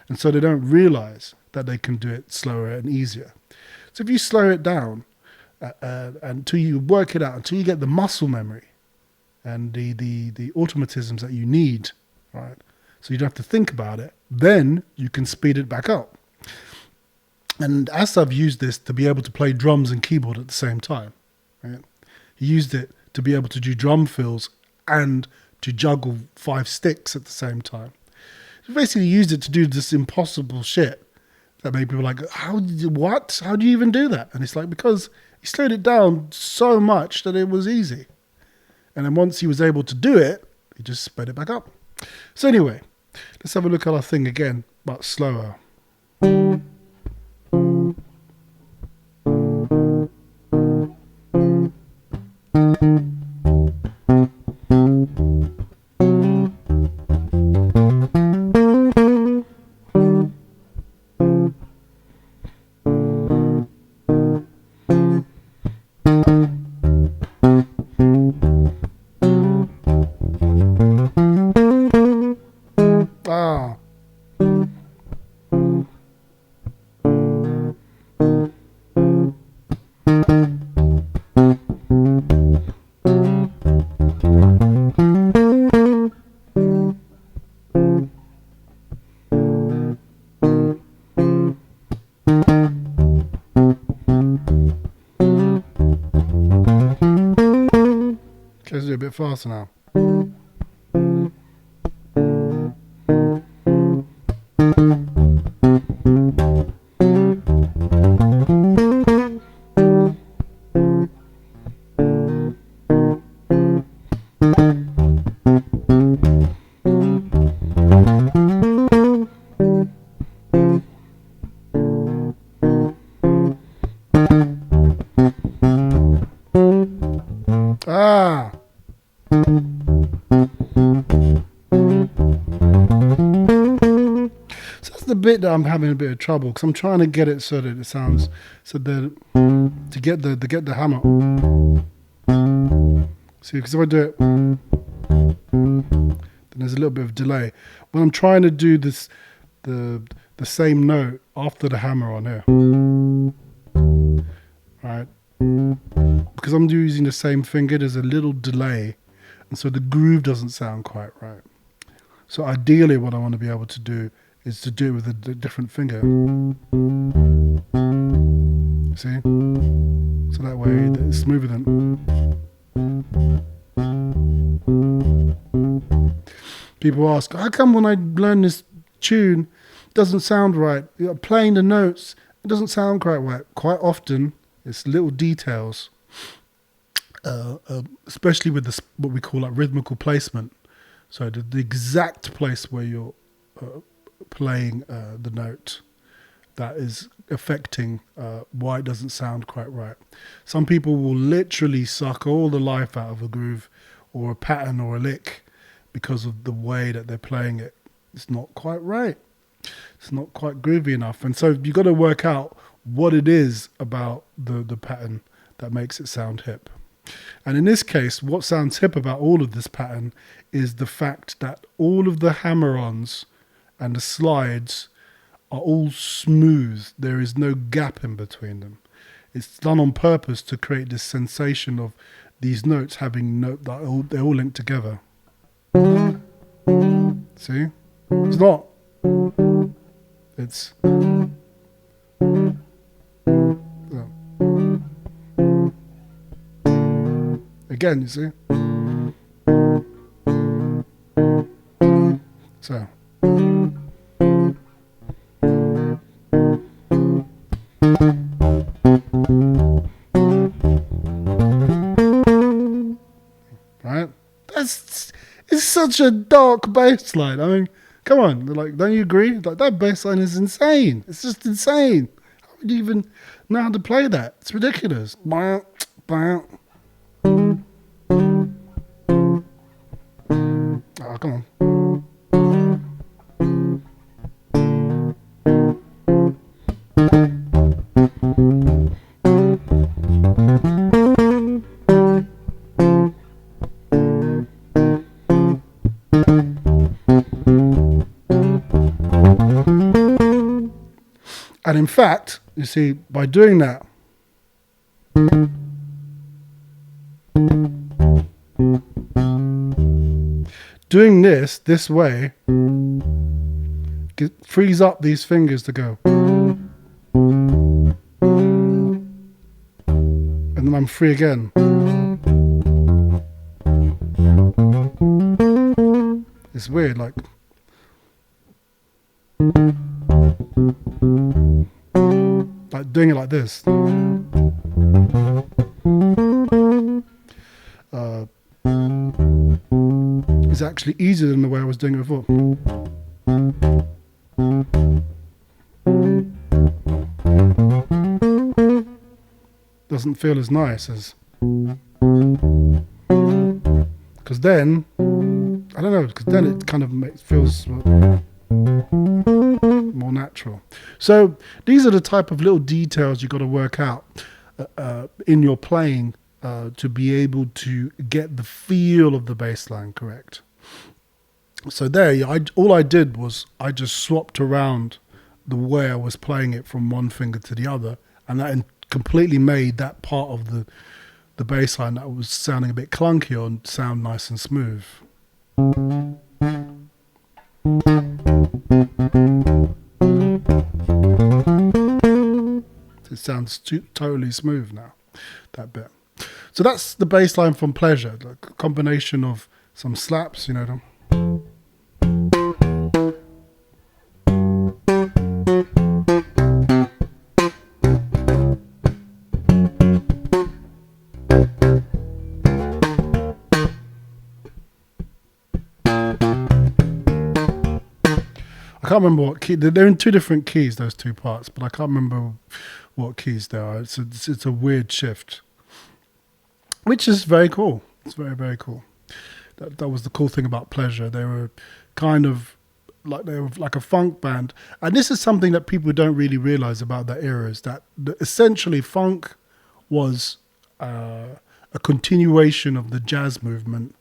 S1: And so they don't realize that they can do it slower and easier. So if you slow it down until you work it out, until you get the muscle memory and the automatisms that you need, right? So you don't have to think about it, then you can speed it back up. And Asaf used this to be able to play drums and keyboard at the same time. Right? He used it to be able to do drum fills and to juggle 5 sticks at the same time. He basically used it to do this impossible shit that made people like, what? How do you even do that? And it's like, because he slowed it down so much that it was easy. And then once he was able to do it, he just sped it back up. So anyway, let's have a look at our thing again, but slower. let's do it a bit faster now. Ah. So that's the bit that I'm having a bit of trouble, because I'm trying to get it so that it sounds, so that to get the hammer. See, because if I do it, then there's a little bit of delay. When I'm trying to do this, the same note after the hammer on here, right? Because I'm using the same finger, there's a little delay, and so the groove doesn't sound quite right. So ideally what I want to be able to do is to do it with a different finger. See? So that way it's smoother than... People ask, how come when I learn this tune it doesn't sound right? You're playing the notes, it doesn't sound quite right. Quite often it's little details, especially with this, what we call like rhythmical placement. So the exact place where you're playing the note, that is affecting why it doesn't sound quite right. Some people will literally suck all the life out of a groove or a pattern or a lick because of the way that they're playing it. It's not quite right. It's not quite groovy enough. And so you've got to work out what it is about the pattern that makes it sound hip. And in this case, what sounds hip about all of this pattern is the fact that all of the hammer-ons and the slides are all smooth. There is no gap in between them. It's done on purpose to create this sensation of these notes having they're all linked together. See? It's not. It's... Again, you see? So. Right? It's such a dark bass line. I mean, come on, like, don't you agree? Like, that bass line is insane. It's just insane. How would you even know how to play that? It's ridiculous. Oh, come on. And in fact, you see, by doing that, doing this way, frees up these fingers to go. And then I'm free again. It's weird, like... like doing it like this. Is actually easier than the way I was doing it before. Doesn't feel as nice as... because then, I don't know, because then it kind of feels more natural. So these are the type of little details you've got to work out in your playing to be able to get the feel of the bass line correct. So there, all I did was I just swapped around the way I was playing it from one finger to the other, and that completely made that part of the bass line that was sounding a bit clunky on sound nice and smooth. It sounds totally smooth now, that bit. So that's the bass line from Pleasure, like a combination of some slaps, you know. I can't remember what key. They're in two different keys, those two parts, but I can't remember what keys they are. It's a weird shift, which is very cool. It's very, very cool. That was the cool thing about Pleasure. They were kind of like a funk band, and this is something that people don't really realize about that era, is that essentially funk was a continuation of the jazz movement.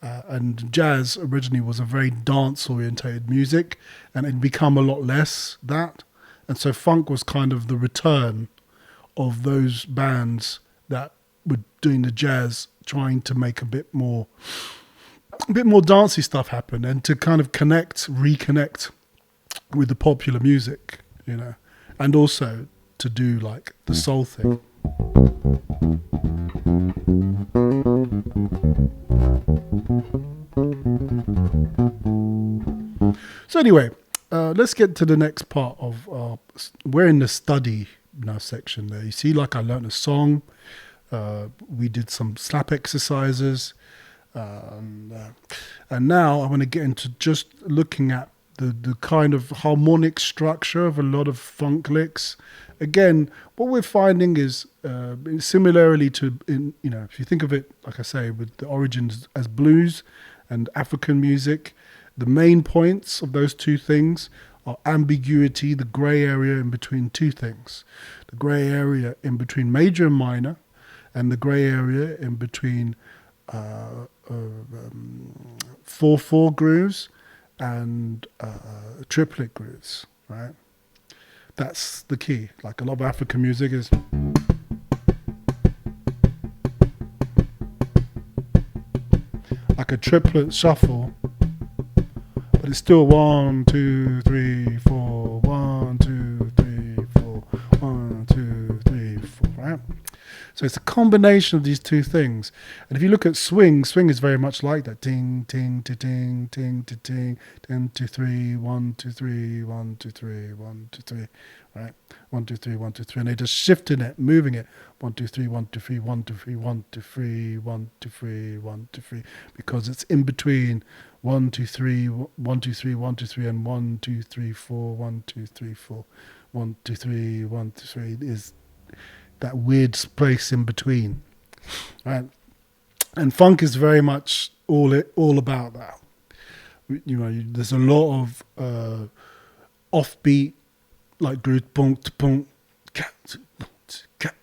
S1: And jazz originally was a very dance-orientated music, and it become a lot less that. And so funk was kind of the return of those bands that were doing the jazz, trying to make a bit more dancey stuff happen, and to kind of reconnect with the popular music, you know, and also to do like the soul thing. So anyway, let's get to the next part of we're in the study now section there. You see, like I learned a song, we did some slap exercises, and now I want to get into just looking at the kind of harmonic structure of a lot of funk licks. Again, what we're finding is similarly to, if you think of it, like I say, with the origins as blues and African music, the main points of those two things are ambiguity, the grey area in between two things. The grey area in between major and minor, and the grey area in between 4/4 grooves and triplet grooves, right? That's the key. Like a lot of African music is like a triplet shuffle, but it's still 1, 2, 3, 4, 1, 2, 3, 4, 1, 2, 3, 4, right? So it's a combination of these two things. And if you look at swing is very much like that. Ting, ting, ting, ting, ting, ting, 1, 2, 3, 1, 2, 3, 1, 2, 3, 1, 2, 3, right? 1, 2, 3, 1, 2, 3. And they're just shifting it, moving it. 1, 2, 3, 1, 2, 3, 1, 2, 3, 1, 2, 3, 1, 2, 3, 1, 2, 3. Because it's in between 1, 2, 3, 1, 2, 3, 1, 2, 3, and 1, 2, 3, 4, 1, 2, 3, 4, 1, 2, 3, 1, 2, 3 is that weird place in between, right? And funk is very much all about that. You know, there's a lot of offbeat, like groove, punk, punk, cat, cat,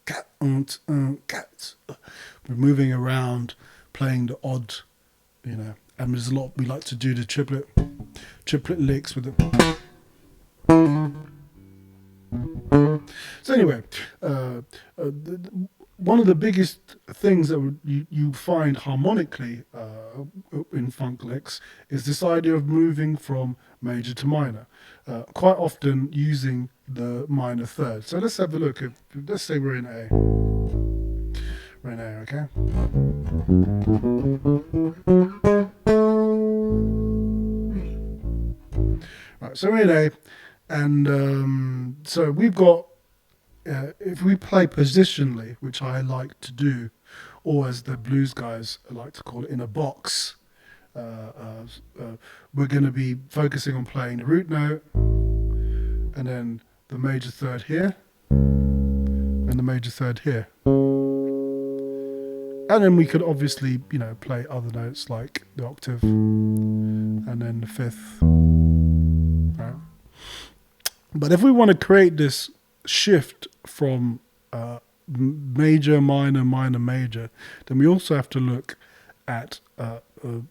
S1: cat, cat. We're moving around, playing the odd, you know. And there's a lot we like to do the triplet licks with it. So anyway, one of the biggest things that you find harmonically in funk licks is this idea of moving from major to minor, quite often using the minor third. So let's have a look. Let's say we're in A. We're in A, okay? Right, so we're in A. And so we've got, if we play positionally, which I like to do, or as the blues guys like to call it, in a box, we're going to be focusing on playing the root note, and then the major third here, and the major third here. And then we could obviously, you know, play other notes like the octave, and then the fifth, right? But if we want to create this shift from major, minor, minor, major, then we also have to look at the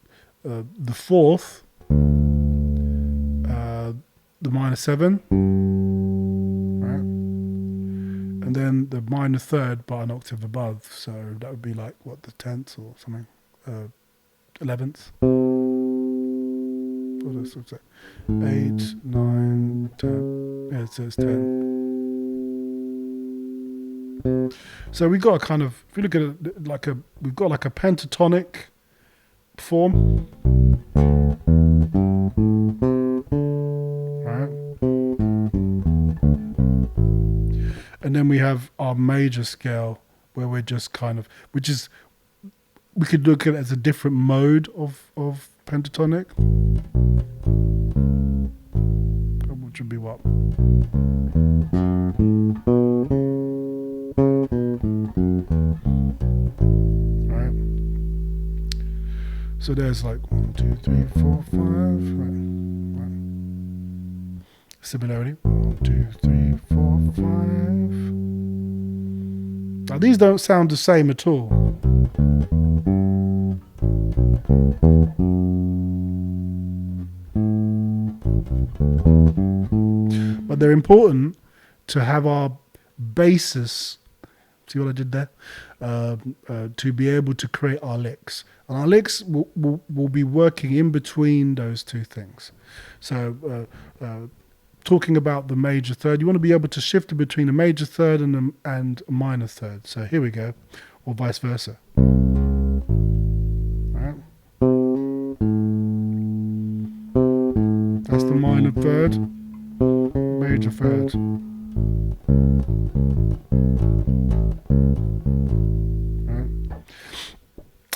S1: fourth, the minor 7, right? And then the minor third by an octave above. So that would be like, what, the 10th or something? 11th? What else was that? 8, 9, 10. Yeah, it says 10. So we got a kind of, if you look at it like we've got like a pentatonic form, right? And then we have our major scale where we're just kind of, which is, we could look at it as a different mode of pentatonic. Which would be what? Right. So there's like 1, 2, 3, 4, 5. Right. Similarity. 1, 2, 3, 4, 5. Now these don't sound the same at all. But they're important to have our basis. See what I did there? To be able to create our licks. And our licks will be working in between those two things. So talking about the major third, you want to be able to shift it between a major third and a minor third. So here we go, or vice versa. Right. That's the minor third, major third. Right.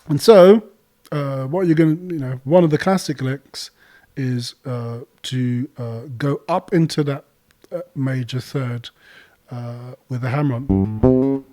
S1: And so, what you're going to, one of the classic licks is to go up into that major third with a hammer on.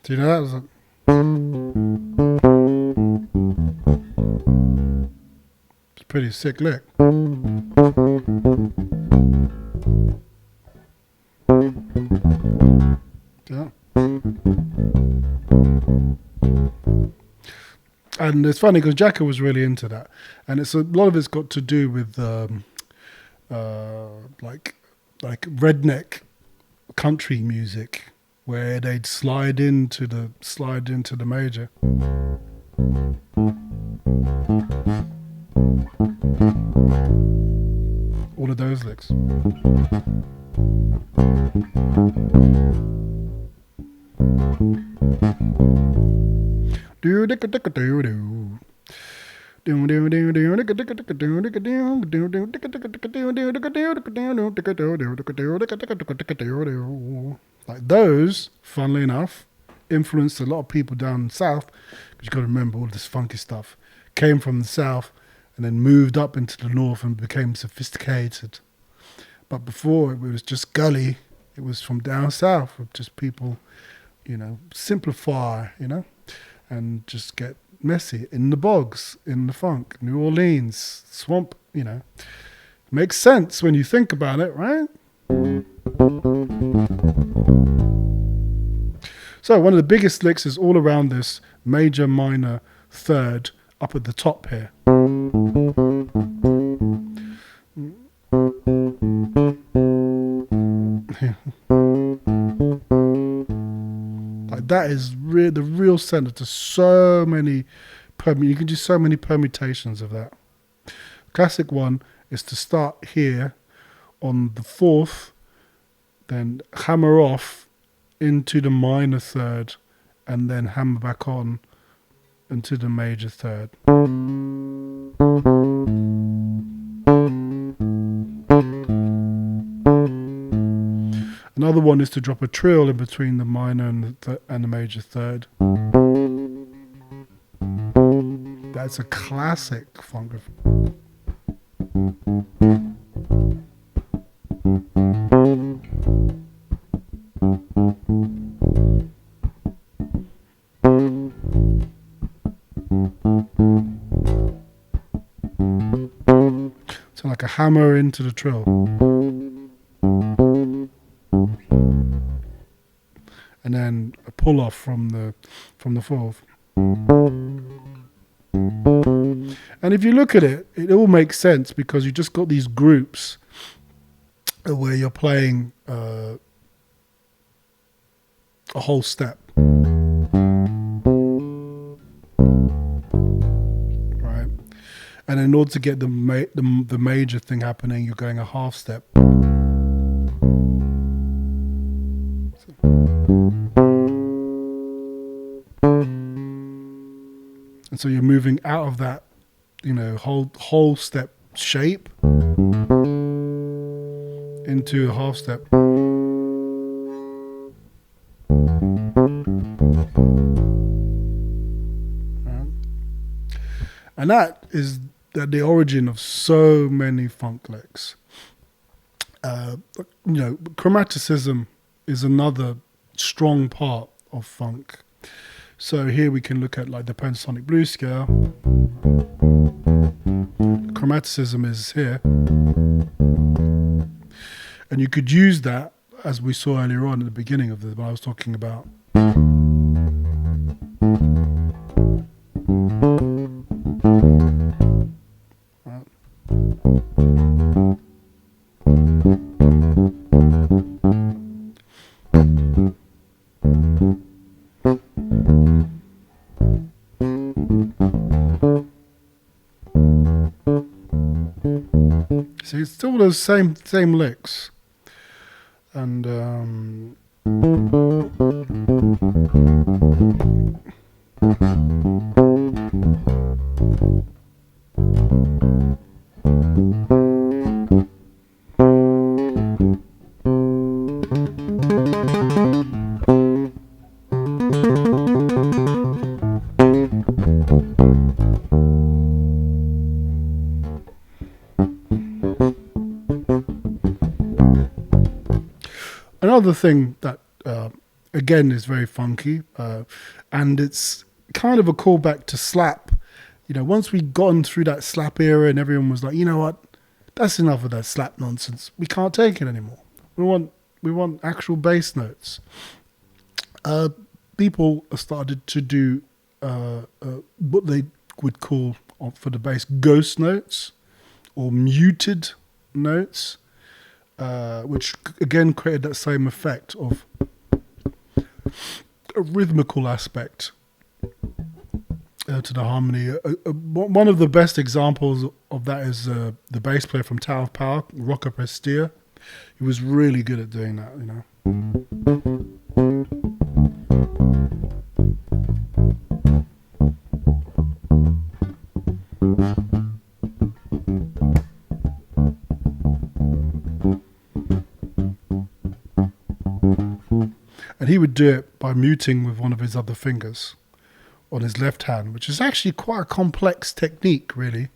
S1: Do you know that? It's a pretty sick lick. Yeah. And it's funny because Jacka was really into that, and it's a lot of it's got to do with like redneck country music, where they'd slide into the major. All of those licks. Like those, funnily enough, influenced a lot of people down south, because you've got to remember all this funky stuff came from the south and then moved up into the north and became sophisticated. But before, it was just gully. It was from down south, of just people, simplify, and just get messy in the bogs, in the funk, New Orleans, swamp, Makes sense when you think about it, right? So one of the biggest licks is all around this major, minor, third up at the top here. Like that is the real center to so many you can do so many permutations of that. Classic one is to start here on the fourth, then hammer off into the minor third, and then hammer back on into the major third. Another one is to drop a trill in between the minor and the major third. That's a classic funk. So like a hammer into the trill. And then a pull off from the fourth. And And if you look at it, it all makes sense because you just got these groups where you're playing a whole step. Right? And in order to get the major thing happening, you're going a half step. And so you're moving out of that, whole step shape into a half step. And that is the origin of so many funk licks. Chromaticism is another strong part of funk. So here we can look at like the pentatonic blues scale. Chromaticism is here. And you could use that, as we saw earlier on at the beginning of this, when I was talking about see, it's still those same licks. And another thing that, again, is very funky, and it's kind of a callback to slap. Once we'd gotten through that slap era and everyone was like, you know what, that's enough of that slap nonsense. We can't take it anymore. We want actual bass notes. People started to do what they would call, for the bass, ghost notes or muted notes. Which again created that same effect of a rhythmical aspect to the harmony. One of the best examples of that is the bass player from Tower of Power, Rocco Prestia. He was really good at doing that, And he would do it by muting with one of his other fingers on his left hand, which is actually quite a complex technique, really.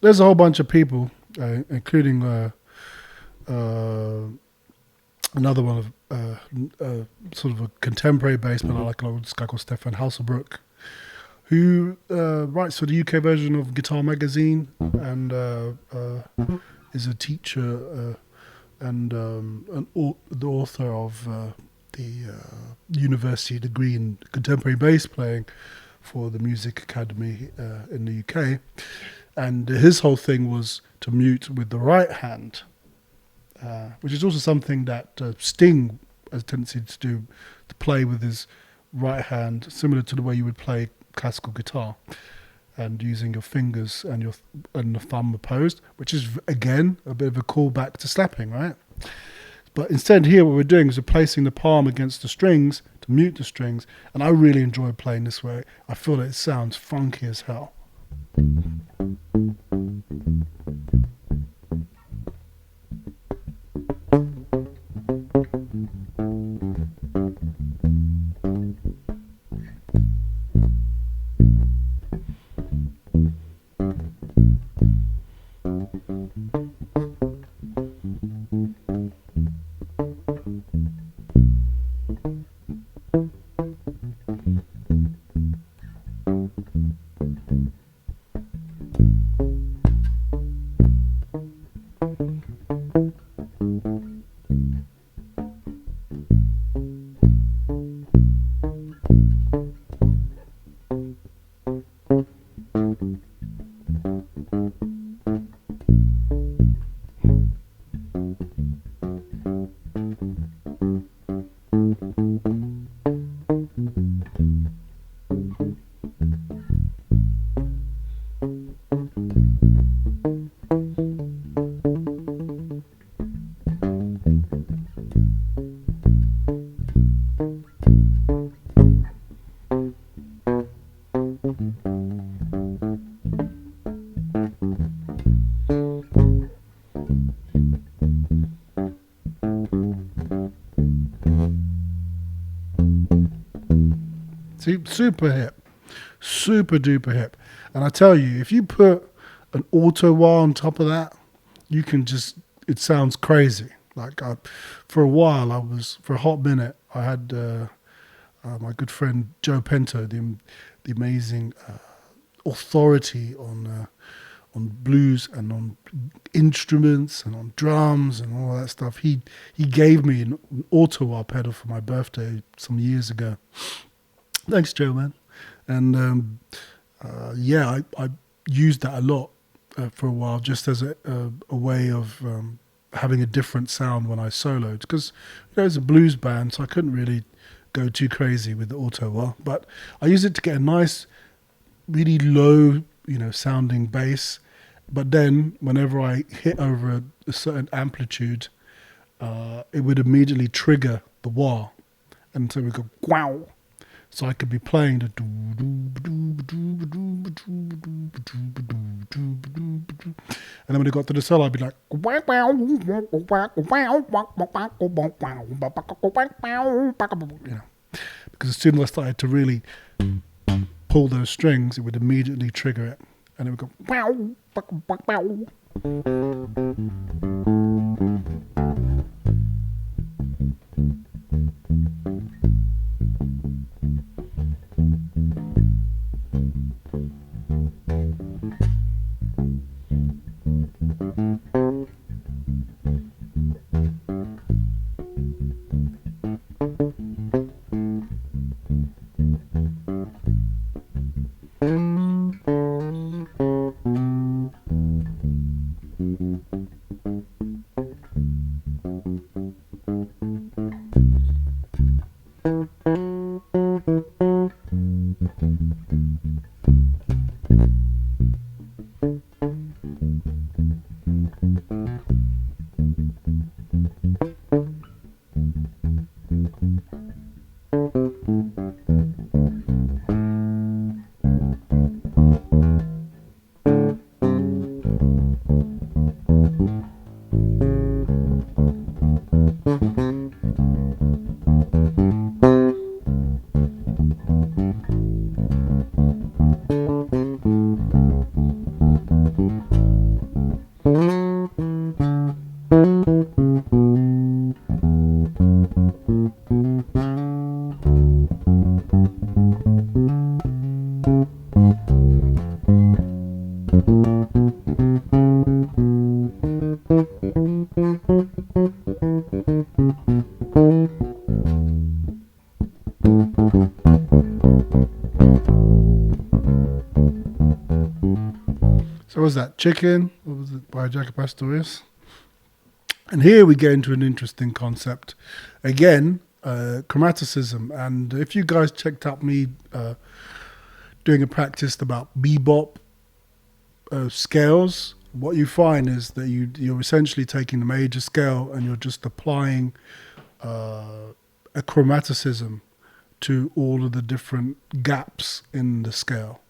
S1: There's a whole bunch of people, including another one of sort of a contemporary bass player, like this guy called Stefan Hasselbrook, who writes for the UK version of Guitar Magazine and is a teacher and the author of the university degree in contemporary bass playing for the Music Academy in the UK. And his whole thing was to mute with the right hand, which is also something that Sting has a tendency to do, to play with his right hand, similar to the way you would play classical guitar, and using your fingers and the thumb opposed, which is, again, a bit of a callback to slapping, right? But instead here what we're doing is we're placing the palm against the strings to mute the strings, and I really enjoy playing this way. I feel that it sounds funky as hell. See, super hip, super duper hip. And I tell you, if you put an auto wah on top of that, you can just, it sounds crazy. Like for a while, for a hot minute, I had my good friend Joe Pinto, the amazing authority on blues and on instruments and on drums and all that stuff. He gave me an auto wah pedal for my birthday some years ago. Thanks, Joe, man. And yeah, I used that a lot for a while, just as a way of having a different sound when I soloed. Because it was a blues band, so I couldn't really go too crazy with the auto wah. But I used it to get a nice, really low, sounding bass. But then, whenever I hit over a certain amplitude, it would immediately trigger the wah, and so we go wow. So I could be playing the and then when it got to the solo, I'd be like, because as soon as I started to really pull those strings, it would immediately trigger it, and it would go wow. So what was that? Chicken? What was it? By Jacob Pastorius. And here we get into an interesting concept. Again, chromaticism. And if you guys checked out me doing a practice about bebop scales, what you find is that you're essentially taking the major scale and you're just applying a chromaticism to all of the different gaps in the scale.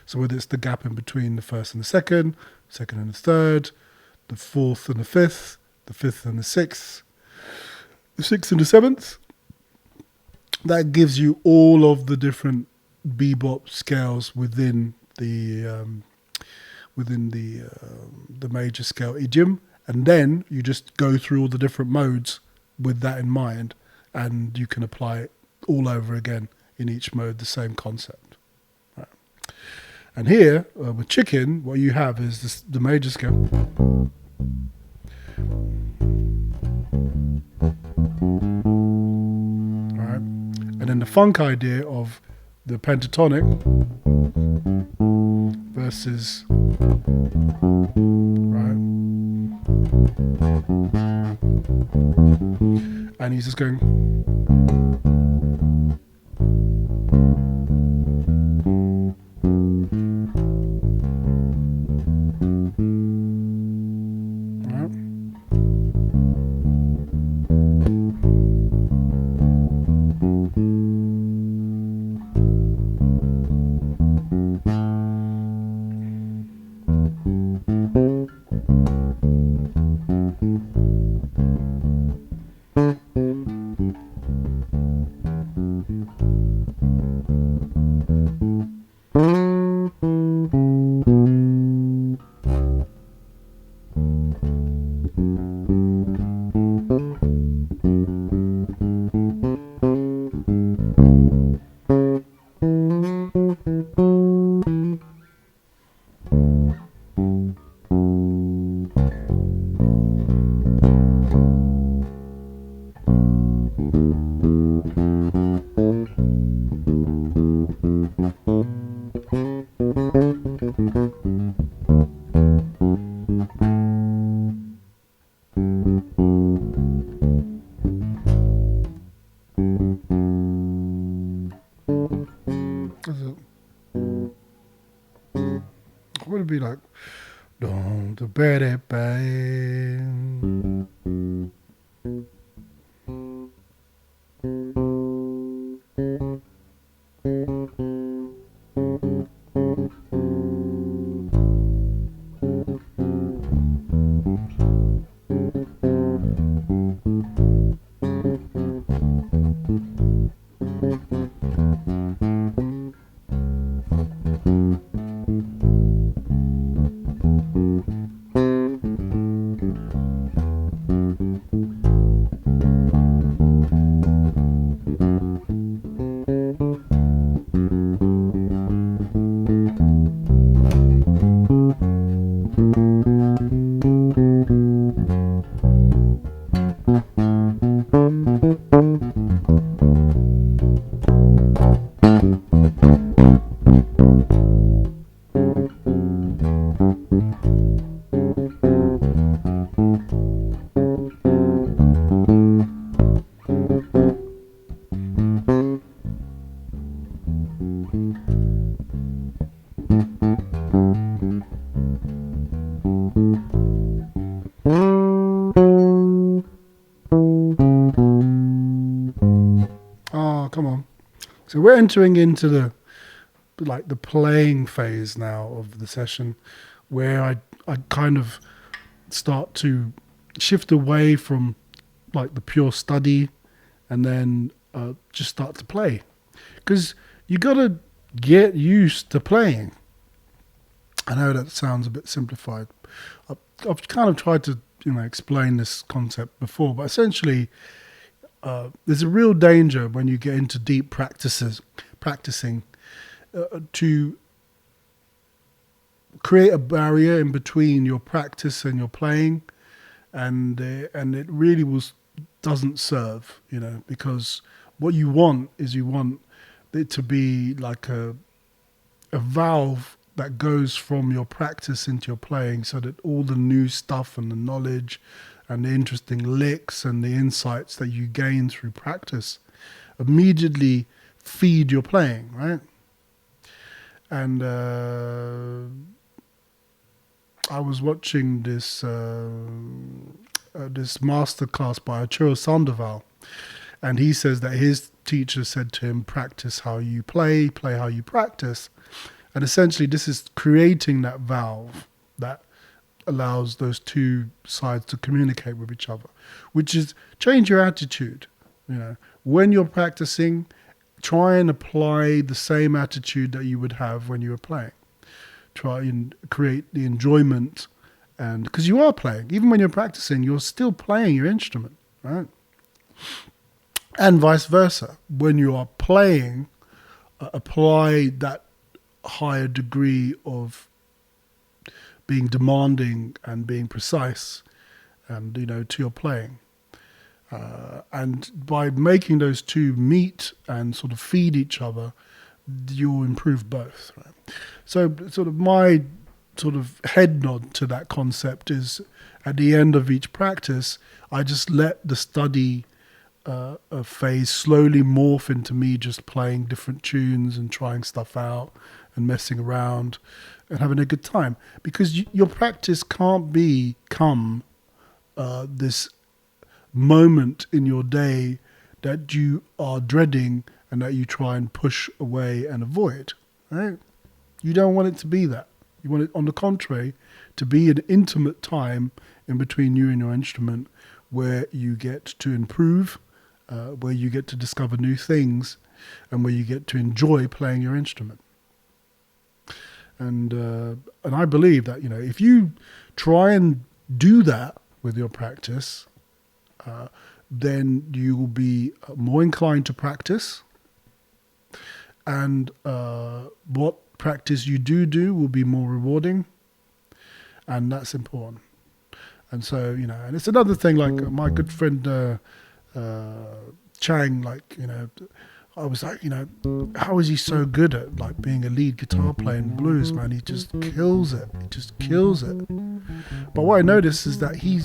S1: So whether it's the gap in between the first and the second, second and the third, the fourth and the fifth and the sixth and the seventh, that gives you all of the different bebop scales within the major scale idiom, and then you just go through all the different modes with that in mind, and you can apply it all over again in each mode, the same concept. Right. And here with chicken, what you have is the major scale. All right. And then the funk idea of the pentatonic versus, right, and he's just going, right. What would it be like? Don't bet it bang. Oh, come on. So we're entering into the playing phase now of the session, where I kind of start to shift away from like the pure study and then just start to play, because you got to get used to playing. I know that sounds a bit simplified. I've kind of tried to explain this concept before, but essentially there's a real danger when you get into deep practicing to create a barrier in between your practice and your playing, and it really doesn't serve, because what you want is it to be like a valve that goes from your practice into your playing, so that all the new stuff and the knowledge and the interesting licks and the insights that you gain through practice immediately feed your playing, right? And I was watching this master class by Achiro Sandoval, and he says that his teacher said to him, practice how you play how you practice. And essentially this is creating that valve that allows those two sides to communicate with each other, which is change your attitude. When you're practicing, try and apply the same attitude that you would have when you were playing. Try and create the enjoyment, and because you are playing, even when you're practicing, you're still playing your instrument, right? And vice versa. When you are playing, apply that higher degree of being demanding and being precise, and to your playing. And by making those two meet and sort of feed each other, you'll improve both. Right? So sort of my sort of head nod to that concept is at the end of each practice, I just let the study phase slowly morph into me just playing different tunes and trying stuff out and messing around and having a good time. Because your practice can't become this moment in your day that you are dreading and that you try and push away and avoid, right? You don't want it to be that. You want it, on the contrary, to be an intimate time in between you and your instrument where you get to improve, where you get to discover new things, and where you get to enjoy playing your instrument. And I believe that, if you try and do that with your practice, then you will be more inclined to practice, and what practice you do will be more rewarding, and that's important. And so, and it's another thing, like my good friend Chang, I was like, how is he so good at like being a lead guitar player in blues, man? He just kills it. But what I noticed is that he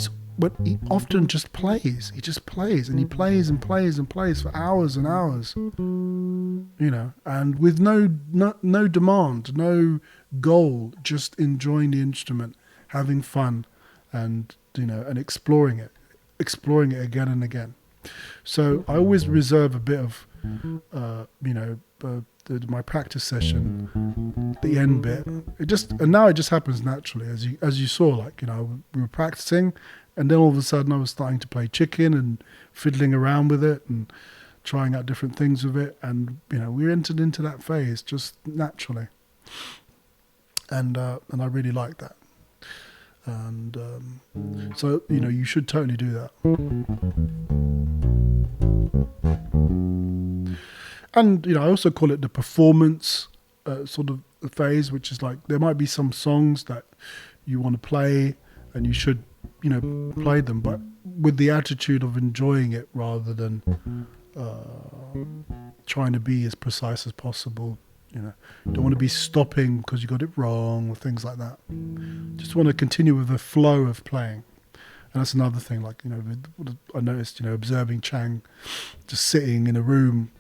S1: often just plays. He just plays, and he plays and plays and plays for hours and hours, and with no demand, no goal, just enjoying the instrument, having fun, and and exploring it again and again. So I always reserve a bit of my practice session, the end bit. Now it just happens naturally, as you saw. Like we were practicing, and then all of a sudden I was starting to play chicken and fiddling around with it and trying out different things with it, and we entered into that phase just naturally, and I really like that. And so you should totally do that. And I also call it the performance sort of phase, which is like there might be some songs that you want to play, and you should play them, but with the attitude of enjoying it rather than trying to be as precise as possible. Don't want to be stopping because you got it wrong or things like that. Just want to continue with the flow of playing. And that's another thing, like I noticed observing Chang just sitting in a room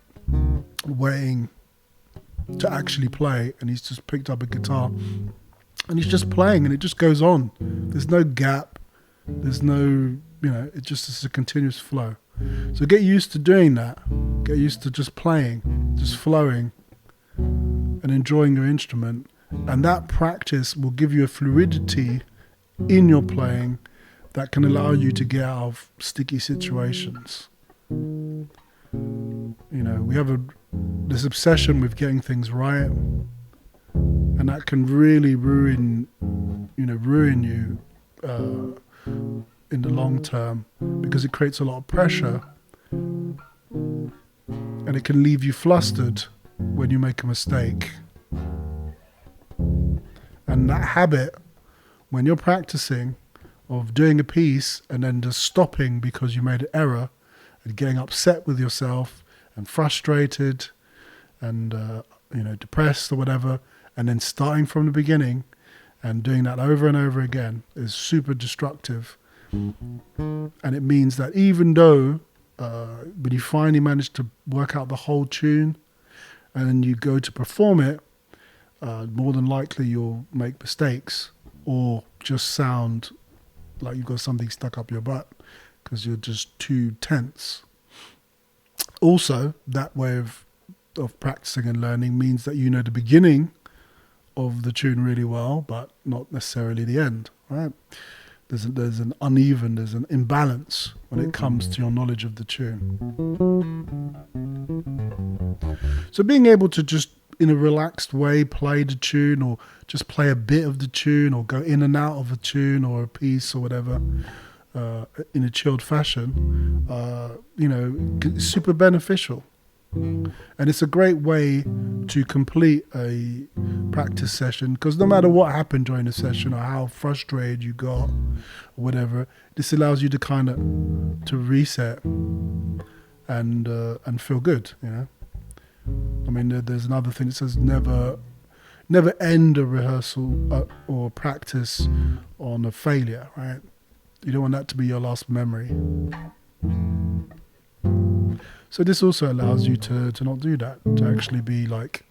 S1: waiting to actually play, and he's just picked up a guitar and he's just playing, and it just goes on. There's no gap, there's no it just is a continuous flow. So get used to doing that. Get used to just playing, just flowing and enjoying your instrument, and that practice will give you a fluidity in your playing that can allow you to get out of sticky situations. We have this obsession with getting things right, and that can really ruin you in the long term, because it creates a lot of pressure, and it can leave you flustered when you make a mistake. And that habit, when you're practicing, of doing a piece and then just stopping because you made an error and getting upset with yourself and frustrated and depressed or whatever, and then starting from the beginning and doing that over and over again is super destructive. And it means that even though when you finally manage to work out the whole tune and then you go to perform it, more than likely you'll make mistakes or just sound like you've got something stuck up your butt because you're just too tense. Also, that way of practicing and learning means that you know the beginning of the tune really well, but not necessarily the end, right? There's an uneven, there's an imbalance when it comes to your knowledge of the tune. So being able to just in a relaxed way play the tune, or just play a bit of the tune, or go in and out of a tune or a piece or whatever, in a chilled fashion, it's super beneficial. And it's a great way to complete a practice session, because no matter what happened during the session or how frustrated you got or whatever, this allows you to kind of to reset and feel good, you know. I mean, there's another thing that says never end a rehearsal or practice on a failure, right? You don't want that to be your last memory. So this also allows you to not do that, to actually be like,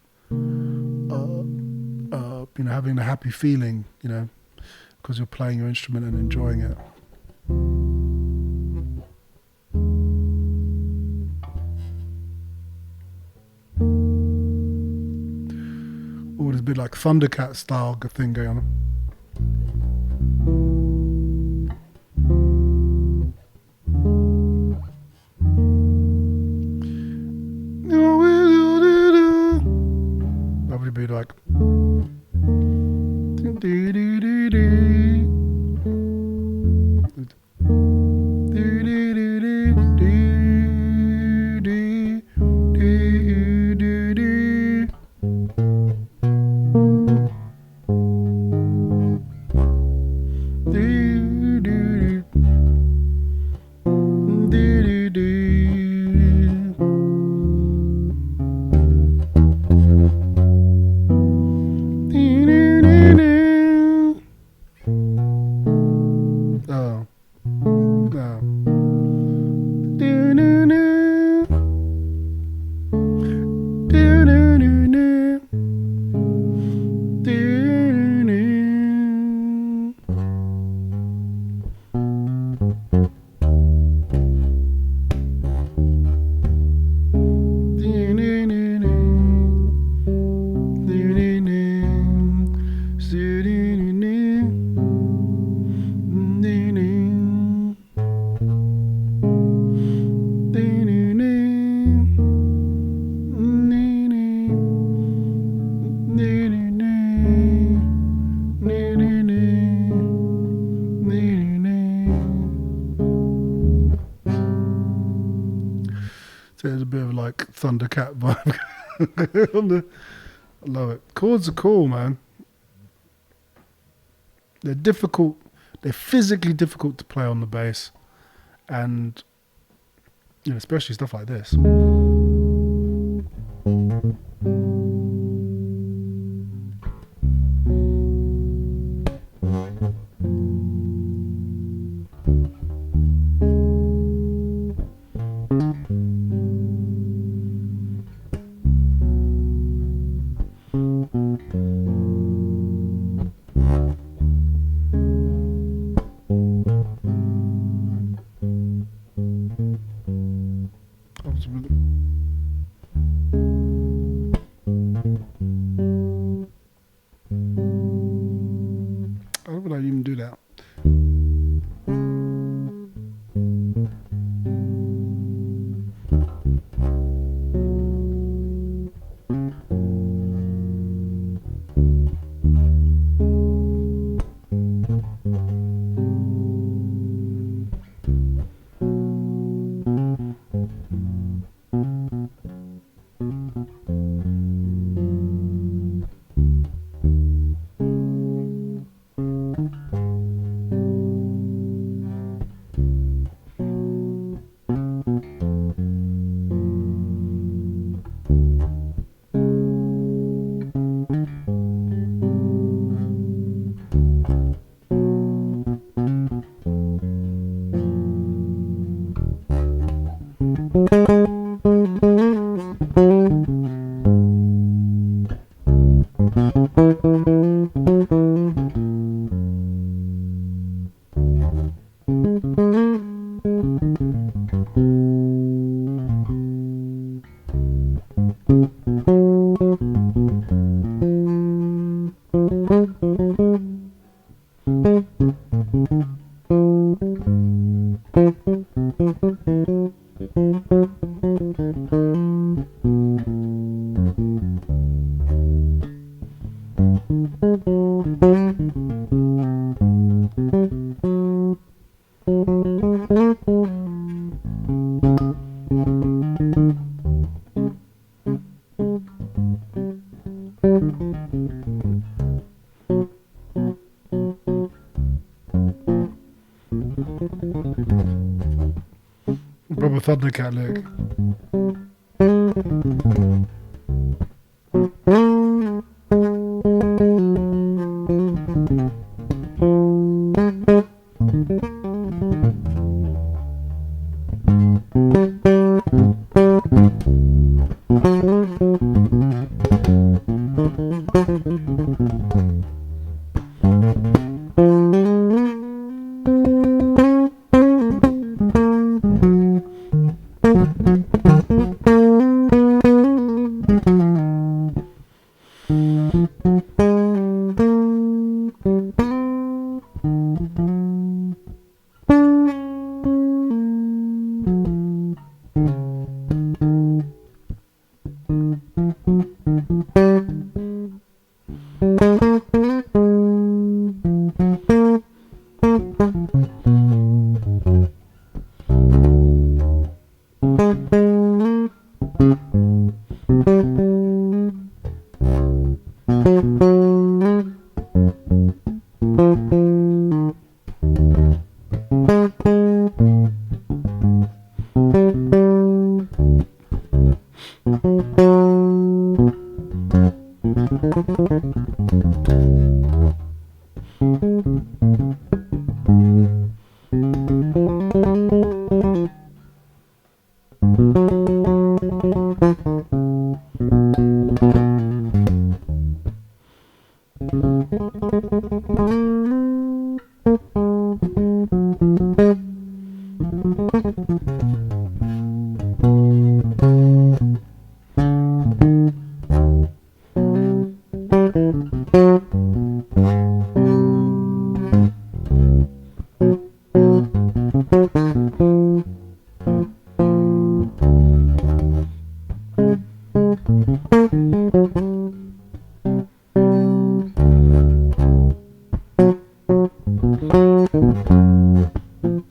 S1: having a happy feeling, because you're playing your instrument and enjoying it. Oh, there's a bit like Thundercat style thing going on. That would be like. So there's a bit of like Thundercat vibe. I love it. Chords are cool, man. They're difficult. They're physically difficult to play on the bass, and especially stuff like this. Proper Thundercat look.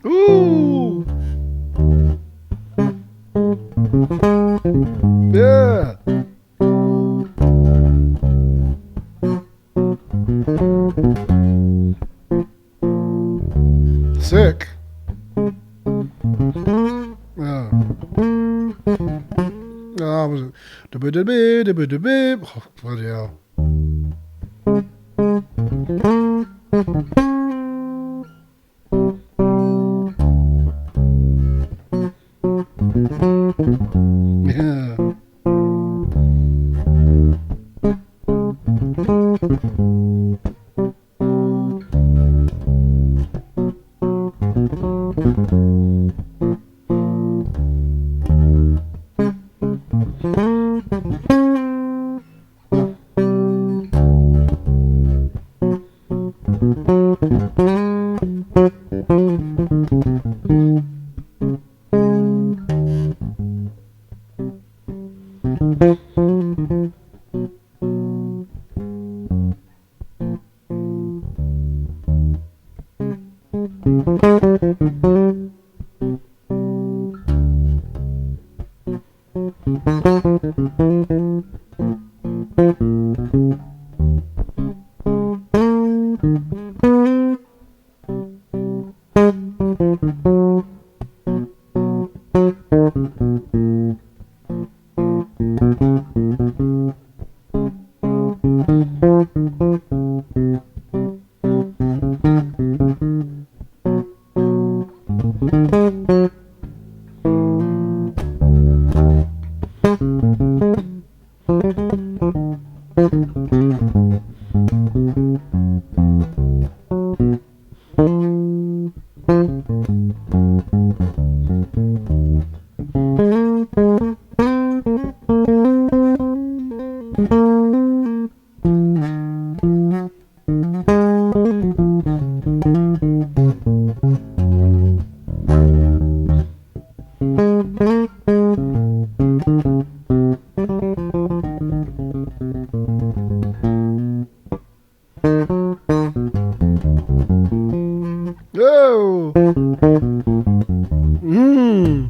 S1: Ooh! Yeah! Sick. Yeah. Ah, was it? Oh, bloody hell. Yeah. Oh! Mmm!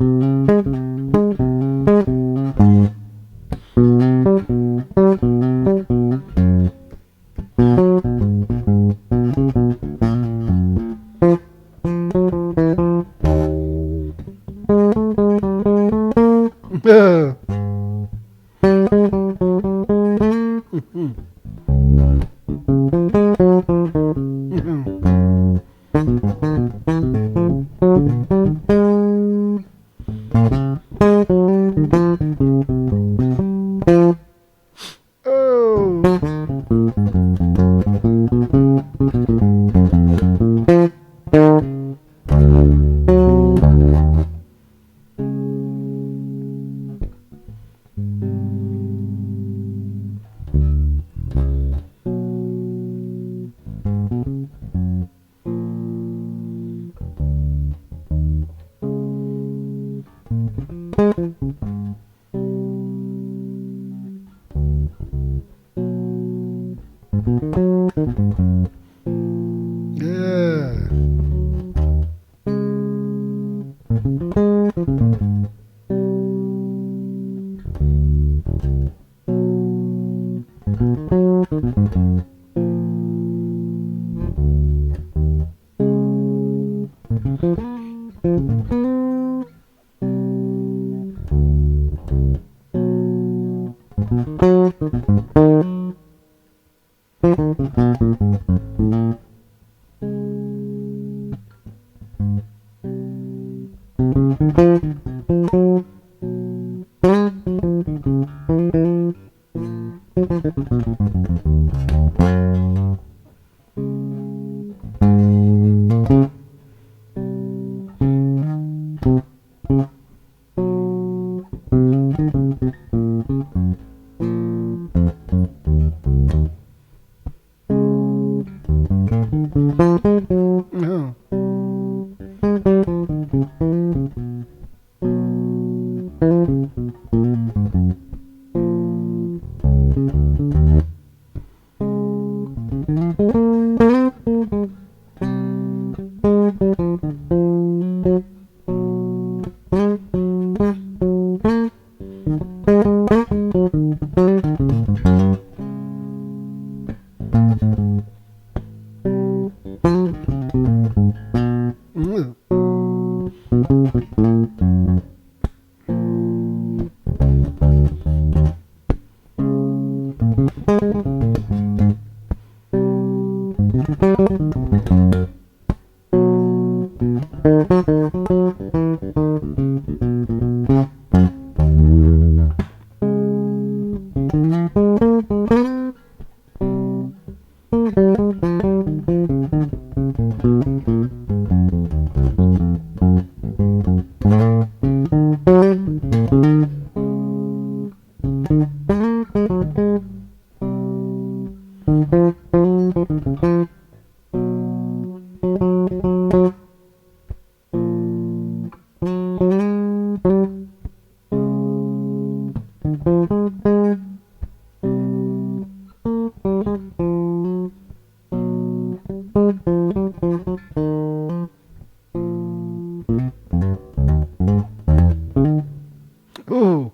S1: Oh,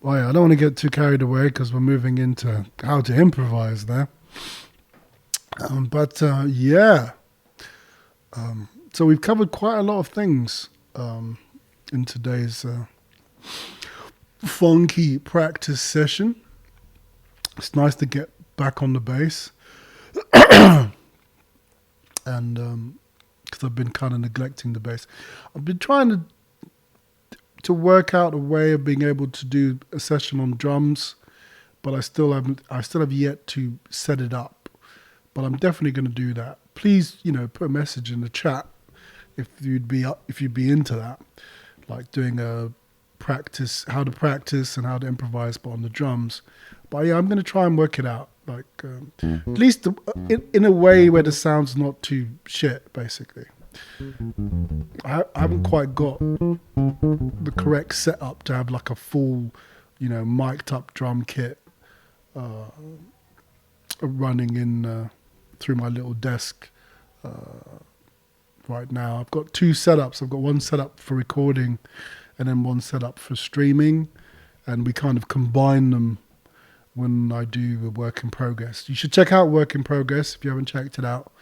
S1: well, yeah, I don't want to get too carried away because we're moving into how to improvise there. But yeah, so we've covered quite a lot of things in today's funky practice session. It's nice to get back on the bass, and because I've been kind of neglecting the bass, I've been trying to work out a way of being able to do a session on drums, but I still have yet to set it up. But I'm definitely going to do that. Please, put a message in the chat if you'd be into that, like doing a practice, how to practice and how to improvise, but on the drums. But yeah, I'm going to try and work it out, like at least in a way where the sound's not too shit, basically. I haven't quite got the correct setup to have like a full, mic'd up drum kit running in through my little desk right now. I've got two setups. I've got one set up for recording and then one set up for streaming, and we kind of combine them when I do a work in progress. You should check out Work in Progress if you haven't checked it out.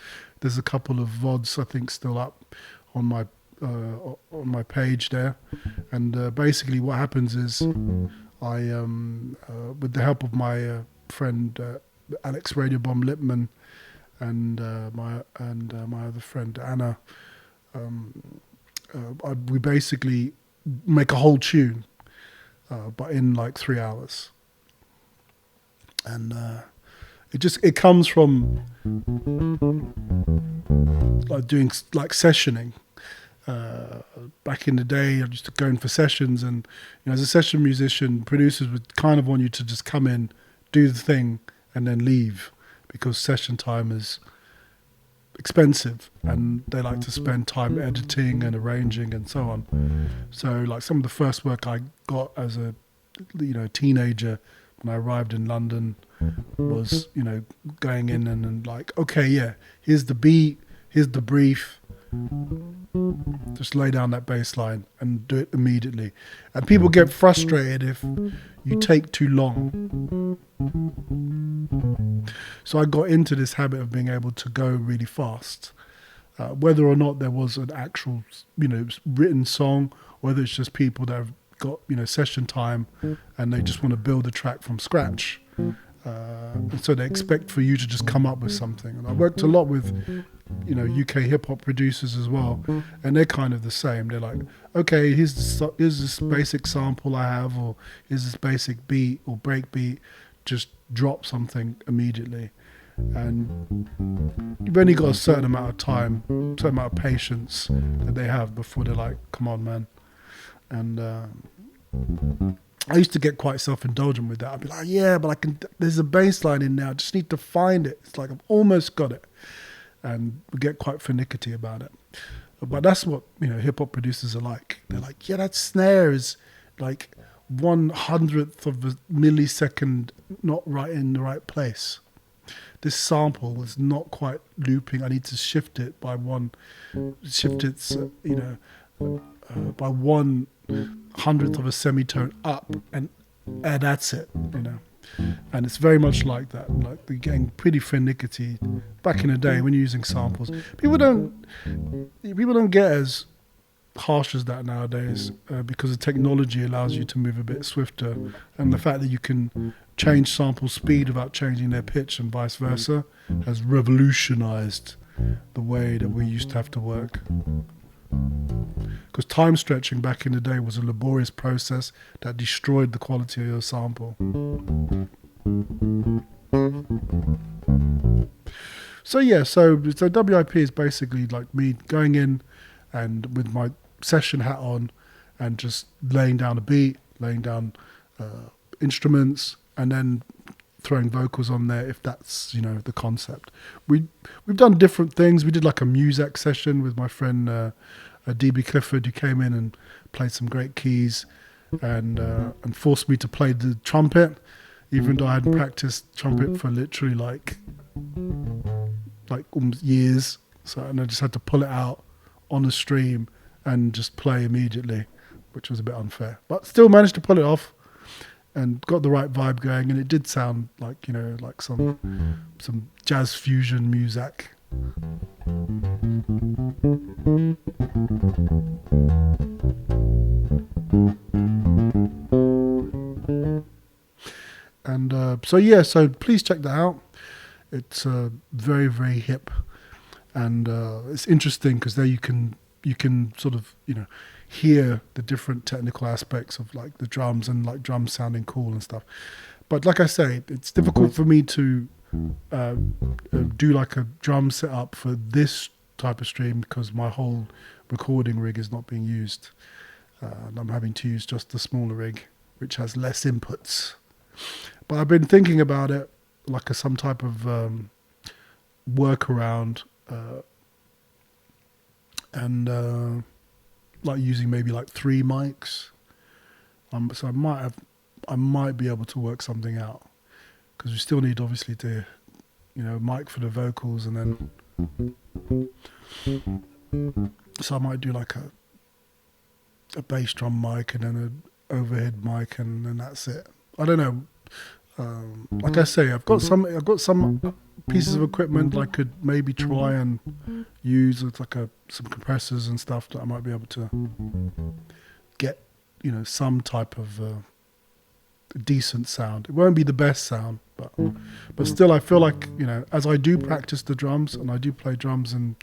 S1: There's a couple of VODs I think still up on my page there, and basically what happens is I with the help of my friend Alex Radio Bomb Lipman and my other friend Anna. We basically make a whole tune, but in like 3 hours, and it comes from like doing like sessioning. Back in the day, I used to go in for sessions, and as a session musician, producers would kind of want you to just come in, do the thing, and then leave, because session time is expensive, and they like to spend time editing and arranging and so on. So, like some of the first work I got as a teenager when I arrived in London was going in and like, okay, yeah, here's the beat, here's the brief. Just lay down that bass line and do it immediately. And people get frustrated if you take too long. So I got into this habit of being able to go really fast. Whether or not there was an actual, written song, whether it's just people that have got, session time and they just want to build a track from scratch. And so they expect for you to just come up with something. And I worked a lot with UK hip hop producers as well, and they're kind of the same. They're like, okay, here's this basic sample I have, or here's this basic beat or break beat, just drop something immediately. And you've only got a certain amount of time, certain amount of patience that they have before they're like, come on, man. And I used to get quite self-indulgent with that. I'd be like, yeah, but there's a bass line in there, I just need to find it. It's like I've almost got it. And we get quite finicky about it. But that's what hip-hop producers are like. They're like, yeah, that snare is like 1/100th of a millisecond not right in the right place. This sample is not quite looping. I need to shift it by its by 1/100th of a semitone up, and that's it. And it's very much like that. Like they're getting pretty finicky. Back in the day when you're using samples, people don't get as harsh as that nowadays, because the technology allows you to move a bit swifter, and the fact that you can change sample speed without changing their pitch and vice versa has revolutionized the way that we used to have to work. Because time stretching back in the day was a laborious process that destroyed the quality of your sample. So WIP is basically like me going in and with my session hat on and just laying down a beat, laying down instruments, and then throwing vocals on there if that's the concept. We've done different things. We did like a Muzak session with my friend DB Clifford, who came in and played some great keys and forced me to play the trumpet, even though I hadn't practiced trumpet for literally like almost years. And I just had to pull it out on the stream and just play immediately, which was a bit unfair, but still managed to pull it off and got the right vibe going, and it did sound like like some jazz fusion music. And so please check that out. It's very, very hip, and it's interesting because there you can sort of hear the different technical aspects of like the drums and like drums sounding cool and stuff. But like I say, it's difficult for me to do like a drum setup for this type of stream because my whole recording rig is not being used. And I'm having to use just the smaller rig, which has less inputs. But I've been thinking about it like some type of workaround, and like using maybe like 3 mics. So I might be able to work something out, because we still need obviously to mic for the vocals, and then so I might do like a bass drum mic and then an overhead mic, and then that's it. I don't know. Like I say, I've got some pieces of equipment I could maybe try and use with like some compressors and stuff that I might be able to get some type of decent sound. It won't be the best sound, but But still, I feel like, you know, as I do practice the drums and I do play drums in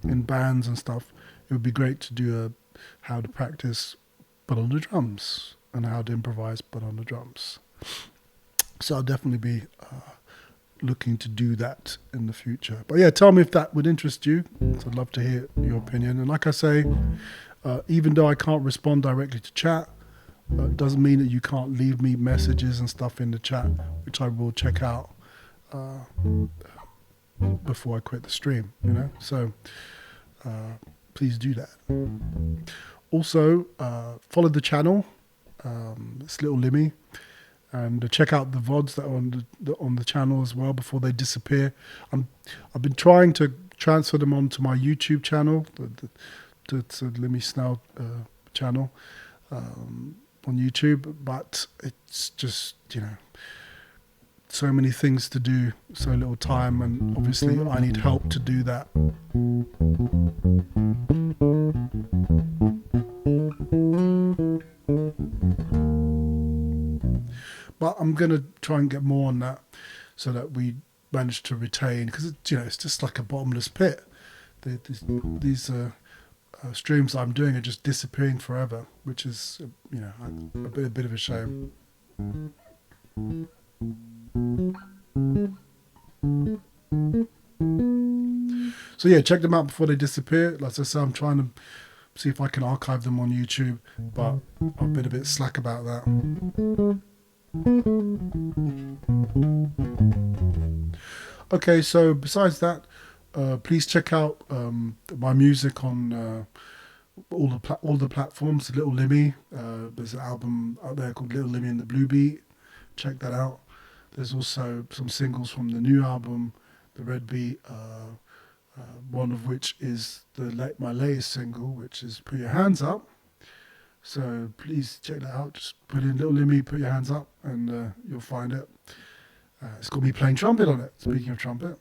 S1: bands and stuff, it would be great to do a how to practice but on the drums and how to improvise but on the drums. So I'll definitely be looking to do that in the future. But yeah, tell me if that would interest you. So I'd love to hear your opinion. And like I say, even though I can't respond directly to chat, it doesn't mean that you can't leave me messages and stuff in the chat, which I will check out before I quit the stream, you know. So please do that. Also, follow the channel. It's Little Limmy. And check out the VODs that are on the channel as well before they disappear. I've been trying to transfer them onto my YouTube channel, the Limmy Snell channel on YouTube, but it's just, you know, so many things to do, so little time, and obviously I need help to do that. But I'm going to try and get more on that so that we manage to retain, because, you know, it's just like a bottomless pit. These streams I'm doing are just disappearing forever, which is, you know, a bit of a shame. So yeah, check them out before they disappear. Like I said, I'm trying to see if I can archive them on YouTube, but I've been a bit slack about that. Okay, so besides that, please check out my music on all the platforms. Little Limmy, there's an album out there called Little Limmy and the Blue Beat. Check that out. There's also some singles from the new album, The Red Beat, one of which is my latest single, which is Put Your Hands Up. So please check that out. Just put in Little Limmy, Put Your Hands Up, and you'll find it. It's got me playing trumpet on it, speaking of trumpet.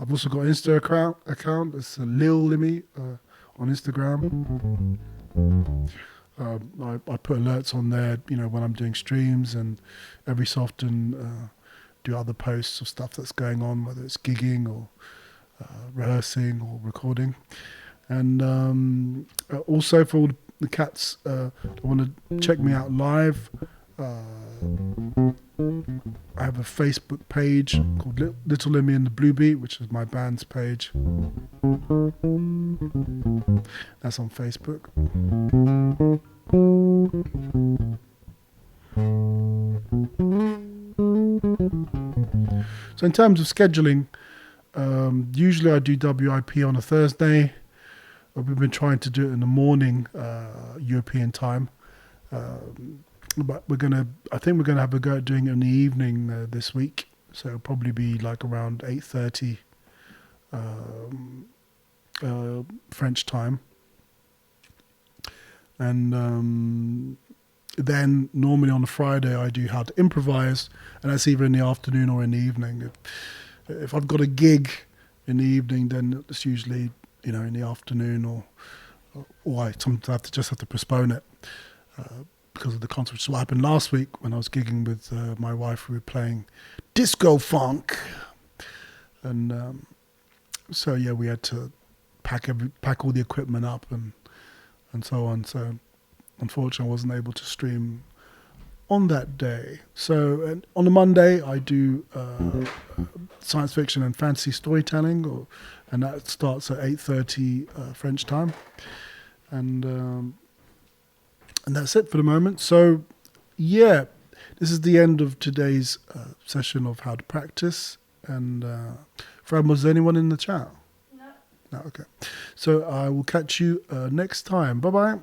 S1: I've also got an Insta account. It's Lil Limmy on Instagram. I put alerts on there, you know, when I'm doing streams, and every so often do other posts of stuff that's going on, whether it's gigging or rehearsing or recording. And also for all the cats that want to check me out live, I have a Facebook page called Little Limmy and the Blue Beat, which is my band's page. That's on Facebook. So in terms of scheduling, usually I do WIP on a Thursday. We've been trying to do it in the morning, European time. But I think we're gonna have a go at doing it in the evening this week. So it'll probably be like around 8:30 French time. And then normally on a Friday I do how to improvise, and that's either in the afternoon or in the evening. If I've got a gig in the evening, then it's usually, you know, in the afternoon, or I sometimes just have to postpone it because of the concert. So what happened last week when I was gigging with my wife, we were playing disco funk, and so yeah, we had to pack all the equipment up and so on. So unfortunately, I wasn't able to stream on that day. So on a Monday, I do science fiction and fantasy storytelling, and that starts at 8:30 French time, and that's it for the moment. So yeah, this is the end of today's session of how to practice. And Fran, was there anyone in the chat? No. No, okay. So I will catch you next time. Bye bye.